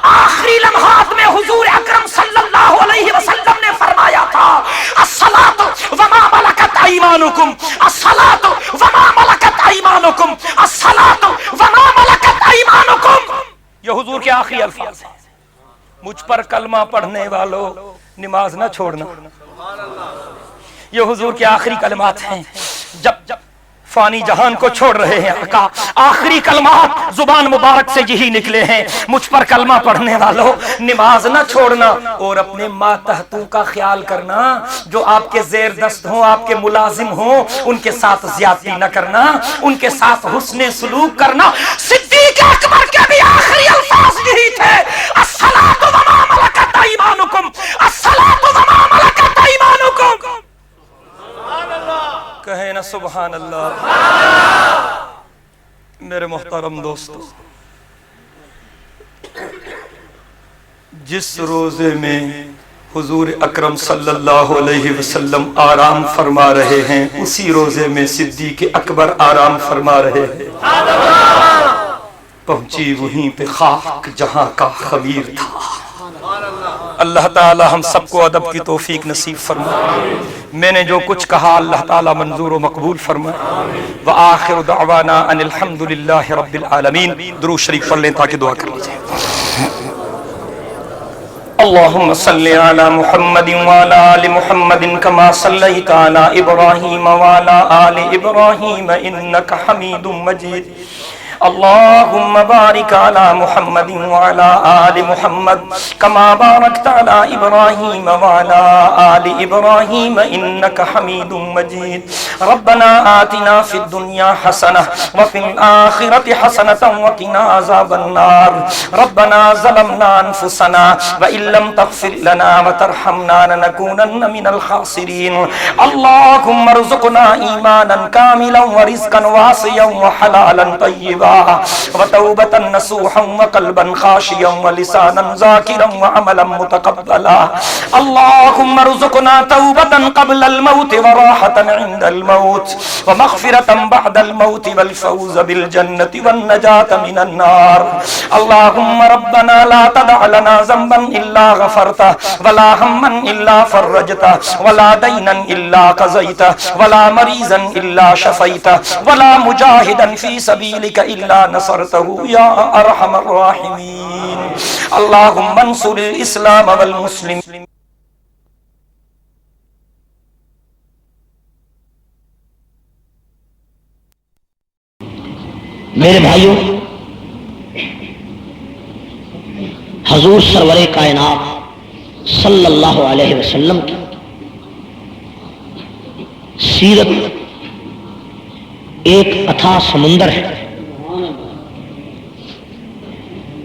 آخری لمحات میں حضور اکرم صلی اللہ علیہ وسلم نے فرمایا تھا الصلاۃ وما ملکت ایمانکم، الصلاۃ وما ملکت ایمانکم، الصلاۃ وما ملکت ایمانکم۔ یہ حضور کے آخری الفاظ ہیں۔ مجھ پر کلمہ پڑھنے والوں نماز نہ چھوڑنا، یہ حضور کے آخری کلمات ہیں۔ جب فانی جہان کو چھوڑ رہے ہیں آقا، آخری کلمات زبان مبارک سے یہی نکلے ہیں، مجھ پر کلمہ پڑھنے والوں نماز نہ چھوڑنا، اور اپنے ماتحتوں کا خیال کرنا، جو آپ کے زیر دست ہوں، آپ کے ملازم ہوں، ان کے ساتھ زیادتی نہ کرنا، ان کے ساتھ حسن سلوک کرنا۔ صدیق اکبر کے بھی آخری الفاظ یہی تھے الصلاۃ وما ملکت ایمانکم، الصلاۃ وما ملکت ایمانکم۔ کہیں نا سبحان اللہ۔ میرے محترم دوستو، جس روزے میں حضور اکرم صلی اللہ علیہ وسلم آرام فرما رہے ہیں، اسی روزے میں صدیق اکبر آرام فرما رہے ہیں۔ پہنچی وہیں پہ خاک جہاں کا خبیر تھا۔ اللہ تعالی ہم سب کو ادب کی توفیق نصیب فرمائے۔ میں نے جو کچھ کہا اللہ تعالی منظور و مقبول فرمائے۔ وآخر دعوانا ان الحمدللہ رب العالمین۔ درود شریف پڑھ لیں تاکہ دعا کر لیجئے۔ اللہم صلی علی محمد وعلی آل محمد کما صلیت علی ابراہیم وعلی آل ابراہیم انک حمید مجید۔ اللهم بارك على محمد وعلى آل محمد كما باركت على إبراهيم وعلى آل إبراهيم إنك حميد مجيد ربنا آتنا في الدنيا حسنة وفي الآخرة حسنة وقنا عذاب النار ربنا ظلمنا أنفسنا وإن لم تغفر لنا وترحمنا لنكونن من الخاسرين اللهم ارزقنا إيمانا كاملا ورزقا واسعا وحلالا طيبا وتوبة نصوحا وقلبا خاشيا ولسانا ذاكرا وعملا متقبلا اللهم ارزقنا توبة قبل الموت وراحة عند الموت ومغفرة بعد الموت والفوز بالجنة والنجاة من النار اللهم ربنا لا تدع لنا ذنبا إلا غفرته ولا هما إلا فرجته ولا دينا إلا قضيته ولا مريضا إلا شفيته ولا مجاهدا في سبيلك إلا نصرته يا أرحم الراحمين اللهم انصر الإسلام والمسلمين میرے بھائیوں، حضور سرور کائنات صلی اللہ علیہ وسلم کی سیرت ایک اتھاہ سمندر ہے۔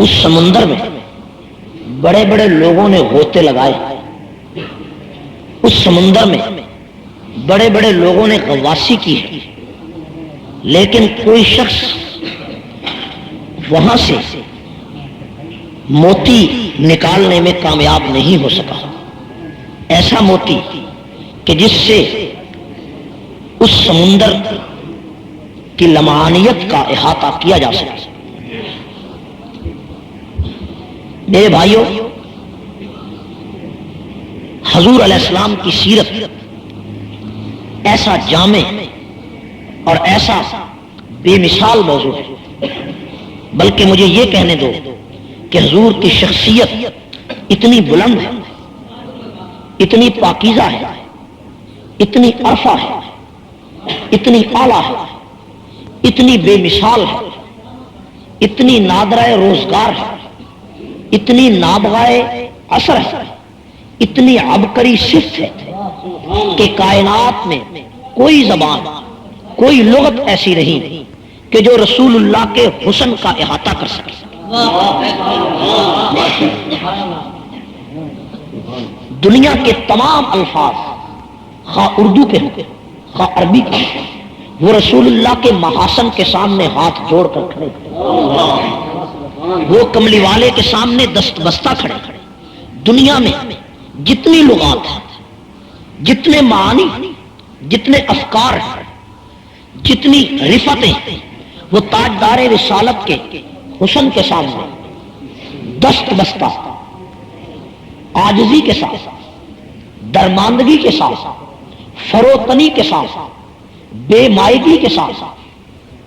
اس سمندر میں بڑے بڑے لوگوں نے غوطے لگائے، اس سمندر میں بڑے بڑے لوگوں نے غواصی کی ہے، لیکن کوئی شخص وہاں سے موتی نکالنے میں کامیاب نہیں ہو سکا، ایسا موتی کہ جس سے اس سمندر کی لمعانیت کا احاطہ کیا جا سکے۔ میرے بھائیوں، حضور علیہ السلام کی سیرت ایسا جامع اور ایسا بے مثال موضوع ہے، بلکہ مجھے یہ کہنے دو کہ حضور کی شخصیت اتنی بلند ہے، اتنی پاکیزہ ہے، اتنی عرفہ ہے، اتنی اعلیٰ ہے، اتنی بے مثال ہے، اتنی نادرہ روزگار ہے، اتنی نابغائے اثر ہے، اتنی عبقری صفت ہے کہ کائنات میں کوئی زبان، کوئی لغت ایسی نہیں کہ جو رسول اللہ کے حسن کا احاطہ کر سکے۔ دنیا کے تمام الفاظ، خواہ اردو کے ہوں خواہ عربی کے ہوں، وہ رسول اللہ کے محاسن کے سامنے ہاتھ جوڑ کر کھڑے، وہ کملی والے کے سامنے دست بستہ کھڑے۔ دنیا میں جتنی لغات ہیں، جتنے معانی، جتنے افکار ہیں، جتنی رفتیں، وہ تاجدار رسالت کے حسن کے سامنے دست بستہ، عاجزی کے ساتھ، درماندگی کے ساتھ، فروتنی کے ساتھ، بے مائگی کے ساتھ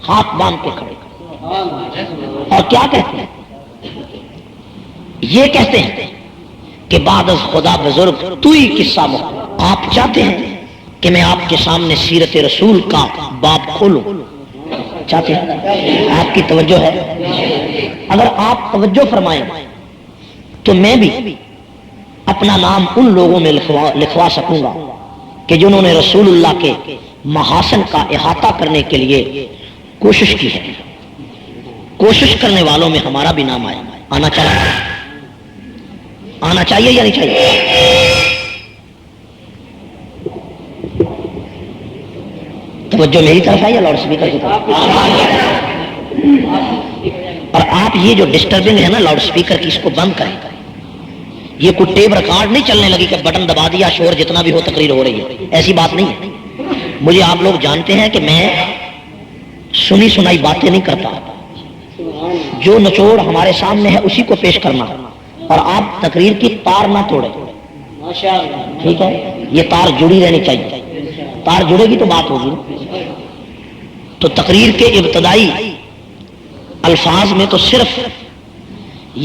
ہاتھ باندھ کے کھڑے، اور کیا کہتے ہیں؟ یہ کہتے ہیں کہ بعد از خدا بزرگ تو ہی قصہ مخ۔ آپ چاہتے ہیں کہ میں آپ کے سامنے سیرت رسول کا باب کھولوں؟ چاہتے ہیں؟ آپ کی توجہ ہے؟ اگر آپ توجہ فرمائیں تو میں بھی اپنا نام ان لوگوں میں لکھوا سکوں گا کہ جنہوں نے رسول اللہ کے محاسن کا احاطہ کرنے کے لیے کوشش کی ہے۔ کوشش کرنے والوں میں ہمارا بھی نام آنا چاہیے، آنا چاہیے یا نہیں چاہیے؟ توجہ میری طرف ہے یا لاؤڈ اسپیکر کی طرف؟ اور آپ یہ جو ڈسٹربنگ ہے نا لاؤڈ اسپیکر کی، اس کو بند کریں۔ یہ کوئی ٹیپ ریکارڈ نہیں چلنے لگی کہ بٹن دبا دیا شور جتنا بھی ہو تقریر ہو رہی ہے، ایسی بات نہیں ہے۔ مجھے آپ لوگ جانتے ہیں کہ میں سنی سنائی باتیں نہیں کرتا، جو نچوڑ ہمارے سامنے ہے اسی کو پیش کرنا، اور آپ تقریر کی تار نہ توڑیں، ٹھیک ہے؟ یہ تار جڑی رہنی چاہیے، تار جڑے گی تو بات ہوگی۔ تو تقریر کے ابتدائی الفاظ میں تو صرف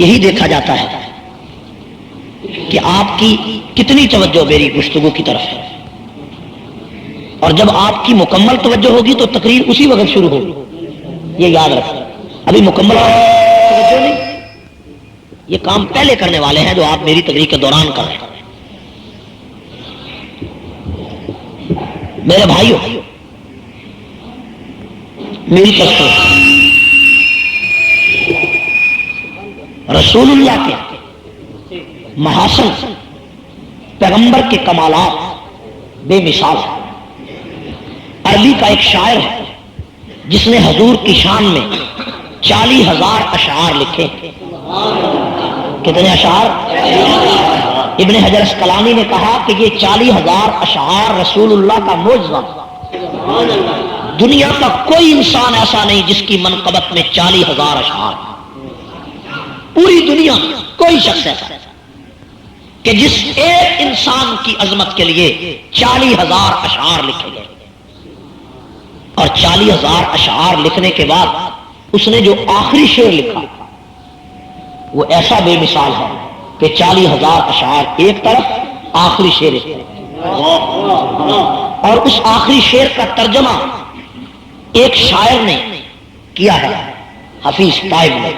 یہی دیکھا جاتا ہے کہ آپ کی کتنی توجہ میری گفتگو کی طرف ہے، اور جب آپ کی مکمل توجہ ہوگی تو تقریر اسی وقت شروع ہوگی، یہ یاد رکھیں۔ ابھی مکمل توجہ نہیں، یہ کام پہلے کرنے والے ہیں جو آپ میری تقریر کے دوران کر رہے ہیں۔ میرے بھائیو، میری طرف رسول اللہ کے محاسن، پیغمبر کے کمالات بے مثال ہیں۔ عربی کا ایک شاعر ہے جس نے حضور کی شان میں 40,000 اشعار لکھے۔ کتنے اشعار؟ ابن حجر اسقلانی نے کہا کہ یہ 40,000 اشعار رسول اللہ کا معجزہ۔ دنیا کا کوئی انسان ایسا نہیں جس کی منقبت میں 40,000 اشعار، پوری دنیا کوئی شخص ایسا کہ جس ایک انسان کی عظمت کے لیے 40,000 اشعار لکھے گئے، اور 40,000 اشعار لکھنے کے بعد اس نے جو آخری شعر لکھا وہ ایسا بے مثال ہے کہ 40,000 اشعار ایک طرف، آخری شعر ایک طرف، اور اس آخری شعر کا ترجمہ ایک شاعر نے کیا ہے، حفیظ طائب نے،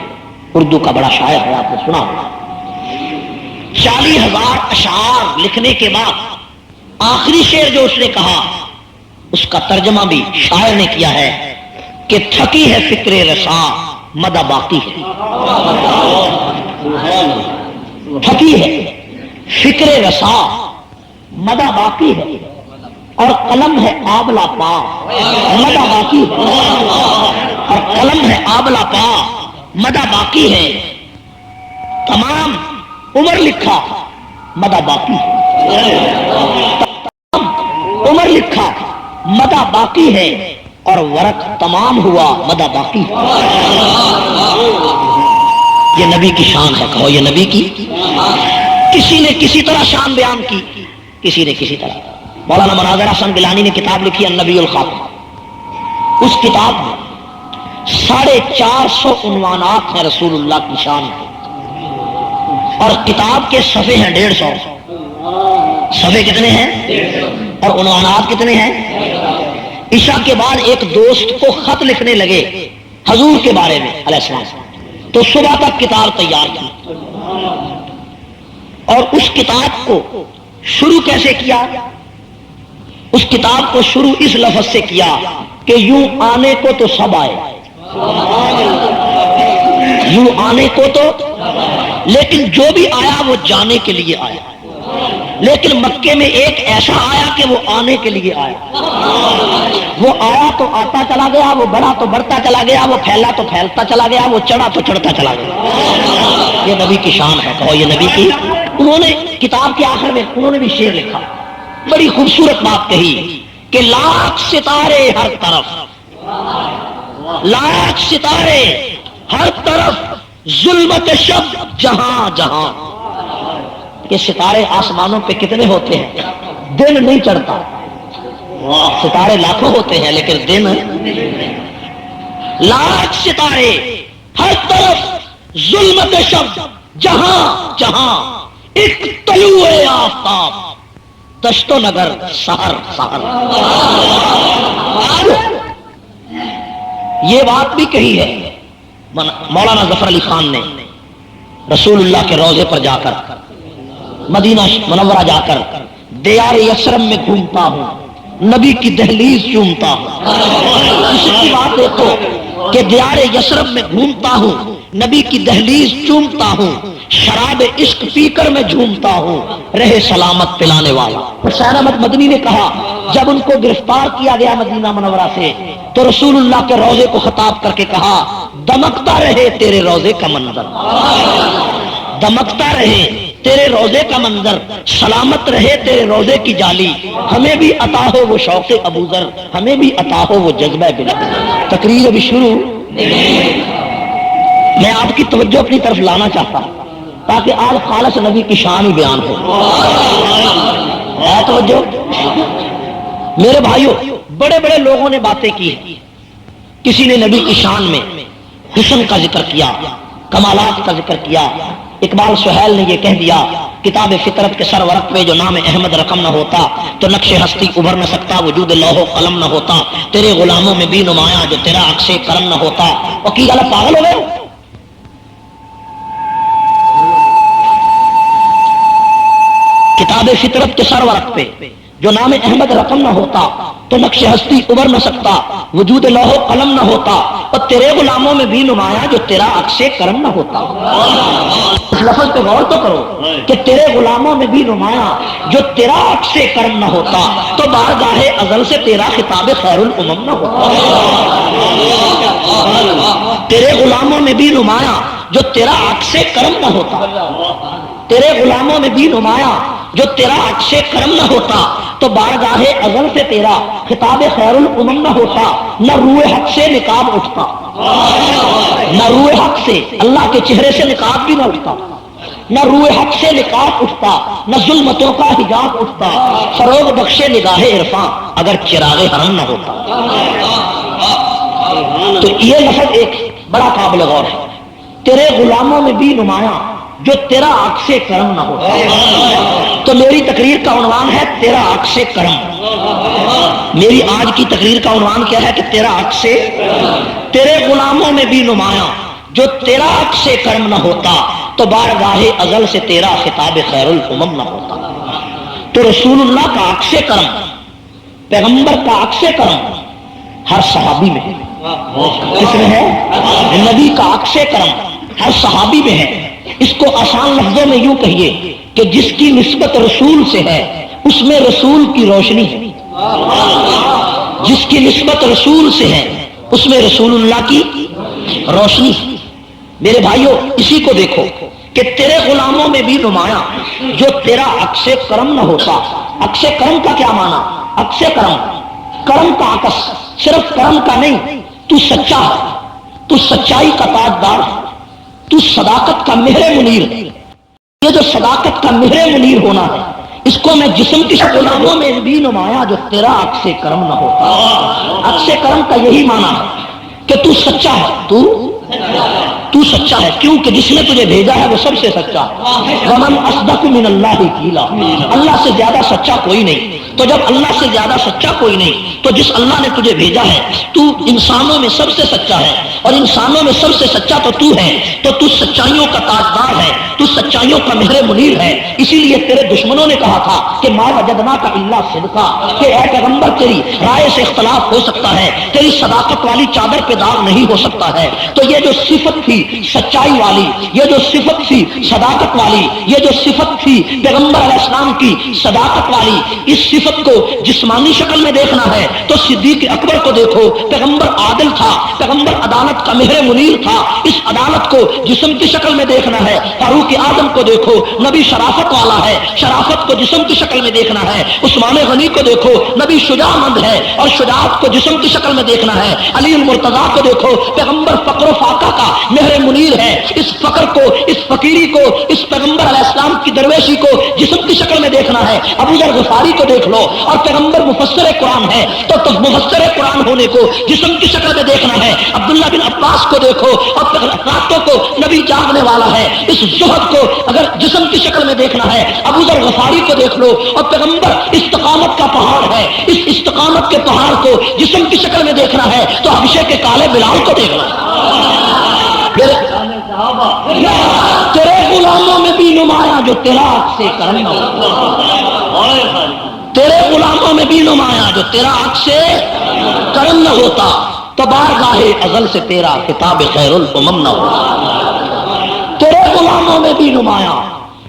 اردو کا بڑا شاعر ہے، آپ نے سنا ہوگا۔ 40,000 اشعار لکھنے کے بعد آخری شعر جو اس نے کہا اس کا ترجمہ بھی شاعر نے کیا ہے کہ تھکی ہے فکر رسا مدہ باقی ہے۔ تھکی ہے فکر رسا مدہ باقی ہے، اور قلم ہے آبلا پا مدہ باقی ہے، اور قلم ہے آبلا پا مدہ باقی ہے، تمام عمر لکھا مدہ باقی ہے، تمام عمر لکھا مدہ باقی ہے، اور ورق تمام ہوا مدہ باقی ہے۔ یہ نبی کی شان ہے، کہو یہ نبی کی۔ کسی نے کسی طرح شان بیان کی، کسی نے کسی طرح۔ مولانا مناظر حسن گیلانی نے کتاب لکھی النبی الخاتم، اس کتاب میں 450 عنوانات ہیں رسول اللہ کی شان کے، اور کتاب کے صفحے ہیں 150۔ صفحے کتنے ہیں اور عنوانات کتنے ہیں؟ عشاء کے بعد ایک دوست کو خط لکھنے لگے حضور کے بارے میں علیہ السلام، تو صبح تک کتاب تیار کی، اور اس کتاب کو شروع کیسے کیا؟ اس کتاب کو شروع اس لفظ سے کیا کہ یوں آنے کو تو سب آئے، یوں آنے کو تو، لیکن جو بھی آیا وہ جانے کے لیے آیا، لیکن مکے میں ایک ایسا آیا کہ وہ آنے کے لیے آیا، وہ آیا تو آتا چلا گیا، وہ بڑھا تو بڑھتا چلا گیا، وہ پھیلا تو پھیلتا چلا گیا، وہ چڑھا تو چڑھتا چلا گیا۔ یہ نبی کی شان ہے، کہو یہ نبی کی۔ انہوں نے کتاب کے آخر میں انہوں نے بھی شعر لکھا، بڑی خوبصورت بات کہی کہ لاکھ ستارے ہر طرف، لاکھ ستارے ہر طرف، ظلمت شب جہاں جہاں. کہ ستارے آسمانوں پہ کتنے ہوتے ہیں؟ دن نہیں چڑھتا. ستارے لاکھوں ہوتے ہیں لیکن دن، لاکھ ستارے ہر طرف، ظلمت شب جہاں جہاں، ایک طلوع آفتاب، دشت و نگر سحر سحر. یہ بات بھی کہی ہے مولانا ظفر علی خان نے رسول اللہ کے روضے پر جا کر، مدینہ منورہ جا کر دیار یثرب میں گھومتا ہوں، نبی کی دہلیز چومتا ہوں. اس کی بات دیکھو کہ دیار یثرب میں گھومتا ہوں، نبی کی دہلیز چومتا ہوں، شراب عشق پی کر میں جھومتا ہوں، رہے سلامت پلانے والا. حسین احمد مدنی نے کہا جب ان کو گرفتار کیا گیا مدینہ منورہ سے تو رسول اللہ کے روضے کو خطاب کر کے کہا دمکتا رہے تیرے روضے کا منظر، دمکتا رہے تیرے روضے کا منظر، سلامت رہے تیرے روضے کی جالی، ہمیں بھی عطا ہو وہ شوق ابوذر، ہمیں بھی عطا ہو وہ جذبہ بلال. تقریر ابھی شروع، میں آپ کی توجہ اپنی طرف لانا چاہتا ہوں تاکہ آج خالص نبی کی شان ہی بیان ہو. ہے توجہ میرے بھائیوں؟ بڑے بڑے لوگوں نے باتیں کی ہیں. کسی نے نبی کی شان میں حسن کا ذکر کیا، کمالات کا ذکر کیا. اقبال سہیل نے یہ کہہ دیا کتاب فطرت کے سرورق پہ جو نام احمد رقم نہ ہوتا تو نقش ہستی ابھر نہ سکتا، وجود لوح و قلم نہ ہوتا، تیرے غلاموں میں بھی نمایاں جو تیرا عکس کرم نہ ہوتا. وکیل اللہ پاگل ہو گئے؟ کتاب فطرت کے سرورق پہ جو نام احمد رقم نہ ہوتا تو نقش ہستی ابھر نہ سکتا، وجود لوح و قلم نہ ہوتا، اور تیرے غلاموں میں بھی نمایاں جو تیرا عکس کرم نہ ہوتا. اس لفظ پہ غور تو کرو کہ تیرے غلاموں میں بھی نمایاں جو تیرا عکس کرم نہ ہوتا تو بارگاہ ازل سے تیرا خطاب خیر الامم نہ ہوتا. تیرے غلاموں میں بھی نمایاں جو تیرا عکس کرم نہ ہوتا، تیرے غلاموں میں بھی نمایاں جو تیرا عکس کرم نہ ہوتا تو بارگاہ ازل سے تیرا خطاب خیر الامم نہ ہوتا. نہ روح حق سے نقاب اٹھتا، نہ روح حق سے اللہ کے چہرے سے نقاب بھی نہ اٹھتا، نہ روح حق سے نقاب اٹھتا، نہ ظلمتوں کا حجاب اٹھتا، فروغ بخشے نگاہ عرفاں اگر چراغ حرم نہ ہوتا. تو یہ لفظ ایک بڑا قابل غور ہے. تیرے غلاموں میں بھی نمایاں جو تیرا عکس کرم نہ ہوتا. تو میری تقریر کا عنوان ہے تیرا عکس کرم. میری آج کی تقریر کا عنوان کیا ہے کہ تیرا عکس. تیرے غلاموں میں بھی نمایاں جو تیرا عکس کرم نہ ہوتا تو بارگاہ ازل سے تیرا خطاب خیر الامم نہ ہوتا. تو رسول اللہ کا عکس کرم، پیغمبر کا عکس کرم ہر صحابی میں ہے. کس میں ہے؟ نبی کا عکس کرم ہر صحابی میں ہے. اس کو آسان لفظوں میں یوں کہیے کہ جس کی نسبت رسول سے ہے اس میں رسول کی روشنی ہے. جس کی نسبت رسول سے ہے اس میں رسول اللہ کی روشنی ہے. میرے بھائیوں اسی کو دیکھو کہ تیرے غلاموں میں بھی نمایاں جو تیرا عکس کرم نہ ہوتا. عکس کرم کا کیا معنی؟ عکس کرم، کرم کا عکس، صرف کرم کا نہیں. تو سچا ہے، تو سچائی کا تاجدار ہے، تو صداقت کا مہر منیر ہے. یہ جو صداقت کا مہر منیر ہونا ہے اس کو میں جسم کی غلاموں میں بھی نمایاں جو تیرا عکس کرم نہ ہوتا. عکس کرم کا یہی معنی ہے کہ تو سچا ہے، تو سچا ہے کیونکہ جس نے تجھے بھیجا ہے وہ سب سے سچا ہے. ومن اصدق من اللہ قیلا، اللہ سے زیادہ سچا کوئی نہیں. تو جب اللہ سے زیادہ سچا کوئی نہیں تو جس اللہ نے تجھے بھیجا ہے تو انسانوں میں سب سے سچا ہے، اور انسانوں میں سب سے سچا تو ہے. تو سچائیوں کا تاجدار ہے، تو سچائیوں کا مہر منیر ہے. اسی لیے تیرے دشمنوں نے کہا تھا کہ ما وجدنا کا الا صدقہ، کہ اے پیغمبر تیری رائے سے اختلاف ہو سکتا ہے، تیری صداقت والی چادر پہ داغ نہیں ہو سکتا ہے. تو یہ جو صفت تھی سچائی والی، یہ جو صفت تھی صداقت والی، یہ جو صفت تھی پیغمبر علیہ السلام کی صداقت والی، اس صفت صفت کو جسمانی شکل میں دیکھنا ہے تو صدیق اکبر کو دیکھو، پیغمبر عادل تھا، پیغمبر عدالت کا مہر منیر تھا، اس عدالت کو جسم کی شکل میں دیکھنا ہے۔ فاروق اعظم کو دیکھو، نبی شرافت والا ہے، شرافت کو جسم کی شکل میں دیکھنا ہے۔ عثمان غنی کو دیکھو، نبی شجاع مند ہے اور شجاعت کو جسم کی شکل میں دیکھنا ہے۔ علی المرتضیٰ کو دیکھو، پیغمبر فقر و فاقہ کا مہر منیر ہے، اس فقر کو، اس فقیری کو، اس پیغمبر علیہ السلام کی درویشی کو جسم کی شکل میں دیکھنا ہے۔ ابو ذر غفاری کو دیکھ لو، اور پیغمبر مفسر قرآن ہے تو مفسر قرآن ہونے کو جسم کی شکل میں دیکھنا ہے۔ عبداللہ بن عباس کو دیکھو، اور راتوں کو نبی جاگنے والا ہے، اس زہد کو اگر جسم کی شکل میں دیکھنا ہے۔ ابو ذر غفاری کو دیکھ لو، اور پیغمبر استقامت کا پہاڑ ہے، اس استقامت کے پہاڑ کو جسم کی شکل میں دیکھنا ہے تو حبشے کے کالے بلال کو دیکھنا ہے۔ تیرے غلاموں میں بھی نمایاں جو تیرا عکس سے کرم نہ ہوتا، تیرے غلاموں میں بھی نمایاں جو تیرا عکس سے کرم نہ ہوتا، تو بارگاہ ازل سے تیرا خطاب خیر الامم نہ ہوتا۔ تیرے غلاموں میں بھی نمایاں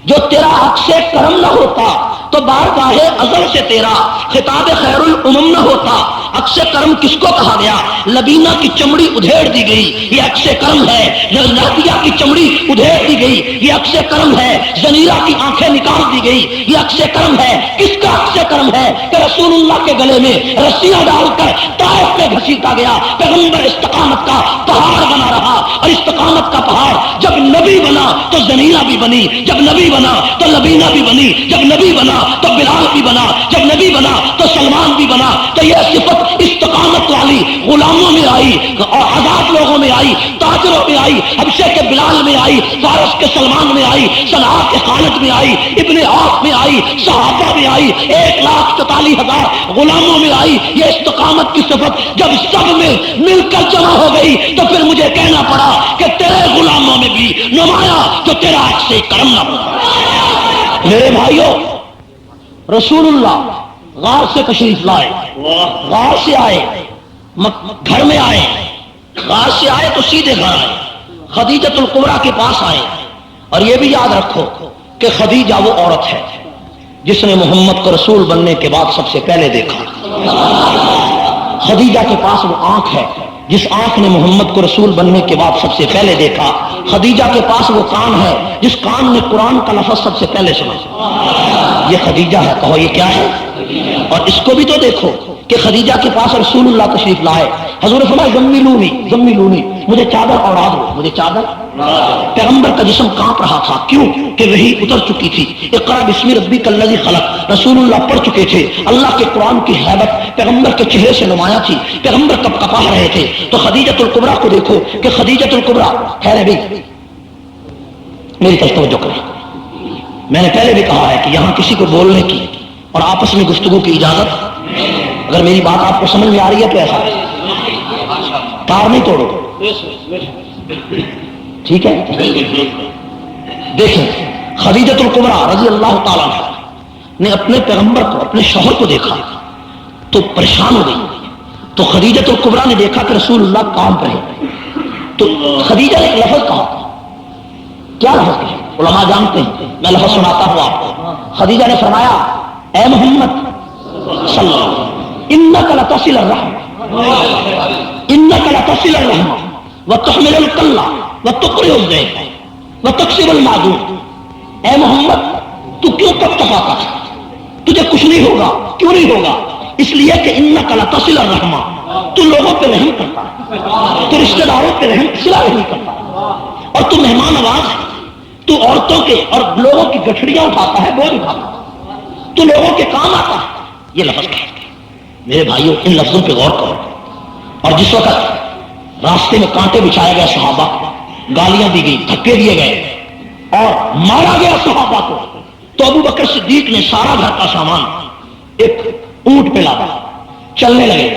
جو تیرا عکس سے کرم نہ ہوتا، تو بارگاہ ازل سے تیرا خطاب خیر الامم نہ ہوتا۔ عکس کرم کس کو کہا گیا؟ لبینہ کی چمڑی ادھیڑ دی گئی، یہ عکس کرم ہے۔ نادیہ کی چمڑی ادھیڑ دی گئی، یہ عکس کرم ہے۔ زنیرہ کی آنکھیں نکال دی گئی، یہ عکس کرم ہے۔ کس کا عکس کرم ہے؟ کہ رسول اللہ کے گلے میں رسیاں ڈال کر طائف میں گھسیٹا گیا، پیغمبر استقامت کا پہاڑ بنا رہا، اور استقامت کا پہاڑ جب نبی بنا تو زنیرہ بھی بنی، جب نبی بنا تو لبینہ بھی بنی، جب نبی بنا تو بلال بھی بنا، جب نبی بنا تو سلمان بھی بنا۔ تو یہ صفت استقامت والی غلاموں میں آئی، اور آزاد لوگوں میں آئی، تاجروں میں آئی، حبشے کے بلال میں آئی، فارس کے سلمان میں آئی، صنعاء کے خالد میں آئی، ابن عوف میں آئی، صحابہ میں آئی، 1,44,000 غلاموں میں آئی۔ یہ استقامت کی صفت جب سب میں مل کر جمع ہو گئی تو پھر مجھے کہنا پڑا کہ تیرے غلاموں میں بھی نمایاں جو تیرا عکس سے کرم نہ ہو۔ میرے بھائیوں، رسول اللہ غار سے تشریف لائے، غار سے آئے، گھر میں آئے، غار سے آئے تو سیدھے گھر آئے، خدیجۃ الکبریٰ کے پاس آئے۔ اور یہ بھی یاد رکھو کہ خدیجہ وہ عورت ہے جس نے محمد کو رسول بننے کے بعد سب سے پہلے دیکھا۔ خدیجہ کے پاس وہ آنکھ ہے جس آنکھ نے محمد کو رسول بننے کے بعد سب سے پہلے دیکھا۔ خدیجہ کے پاس وہ کان ہے جس کان نے قرآن کا لفظ سب سے پہلے سنا۔ یہ خدیجہ ہے، کہو یہ کیا ہے؟ اور اس کو بھی تو دیکھو کہ خدیجہ کے پاس رسول اللہ تشریف لائے، حضور فرمائے زمیلونی زمیلونی، مجھے چادر اوڑا دو، مجھے چادر۔ پیغمبر کا جسم کانپ رہا تھا، کیوں کہ وحی اتر چکی تھی۔ اقرا بسم ربک الذی خلق رسول اللہ پڑھ چکے تھے، اللہ کے قرآن کی ہیبت پیغمبر کے چہرے سے نمایاں تھی، پیغمبر کب کپا رہے تھے۔ تو خدیجۃ الکبریٰ کو دیکھو کہ خدیجۃ الکبریٰ، خیر ہے بھائی میری طرف توجہ کریں، میں نے پہلے بھی کہا ہے کہ یہاں کسی کو بولنے کی اور آپس میں گفتگو کی اجازت، اگر میری بات آپ کو سمجھ میں آ رہی ہے تو ایسا تار نہیں توڑو، ٹھیک ہے؟ دیکھیں خدیجۃ الکبریٰ رضی اللہ تعالیٰ عنہ نے اپنے پیغمبر کو، اپنے شوہر کو دیکھا تو پریشان ہو گئی۔ تو خدیجۃ الکبریٰ نے دیکھا کہ رسول اللہ کام پر ہے، تو خدیجہ نے ایک لفظ کہا، کیا لفظ کہا؟ علماء جانتے ہیں، میں لفظ سناتا ہوں آپ کو۔ خدیجہ نے فرمایا اے محمد صلی اللہ علیہ وسلم انک لتصل الرحم، انک لتصل الرحم وتحمل الکلہ وتقری الضیف وتکسب المعدوم۔ اے محمد تو کیوں کب تفاقہ ہے؟ تجھے کچھ نہیں ہوگا، کیوں نہیں ہوگا؟ اس لیے کہ انک لتصل الرحم، تو لوگوں پہ رحم کرتا ہے، تو رشتہ داروں پہ رحم صلہ رحمی کرتا ہے، اور تو مہمان نواز ہے، تو عورتوں کے اور لوگوں کی گٹھڑیاں اٹھاتا ہے، بوجھ اٹھاتا ہے، تو لوگوں کے کام آتا ہے۔ یہ لفظ کہا میرے بھائیوں، ان لفظوں پہ غور کرو۔ اور جس وقت راستے میں کانٹے بچھائے گئے، صحابہ گالیاں دی گئی، دھکے دیے گئے اور مارا گیا صحابہ کو، تو ابو بکر صدیق نے سارا گھر کا سامان ایک اونٹ پہ لادا، چلنے لگے۔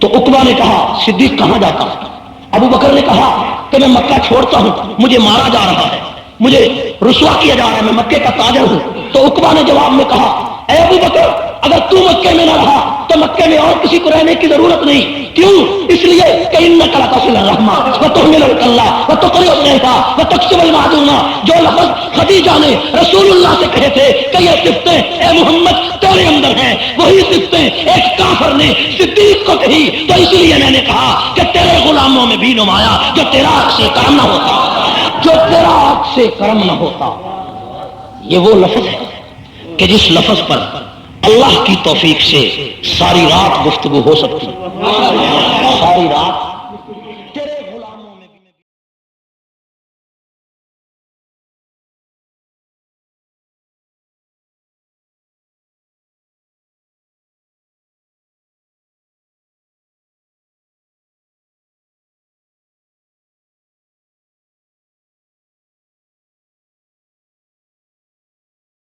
تو عقبہ نے کہا صدیق کہاں جاتا ہے؟ ابو بکر نے کہا کہ میں مکہ چھوڑتا ہوں، مجھے مارا جا رہا ہے، مجھے رسوا کیا جا رہا ہے، میں مکے کا تاجر ہوں۔ تو عقبہ نے جواب میں کہا اے ابو بکر اگر تو مکے میں نہ رہا تو مکے میں اور کسی کو رہنے کی ضرورت نہیں. کیوں؟ اس لیے کہ انک لتصل الرحمہ وتحمل الکلہ وتقری الضیف وتکسب المعدوم. جو لفظ خدیجہ نے رسول اللہ سے کہے تھے کہ یہ صفتیں اے محمد تیرے اندر ہیں، وہی صفتیں ایک کافر نے صدیق کو کہی. تو اس لیے میں نے کہا کہ تیرے غلاموں میں بھی نمایاں جو تیرا عکس کرم نہ ہوتا، جو تیرا عکس کرم نہ ہوتا. یہ وہ لفظ ہے کہ جس لفظ پر اللہ کی توفیق سے ساری رات گفتگو ہو سکتی، ساری رات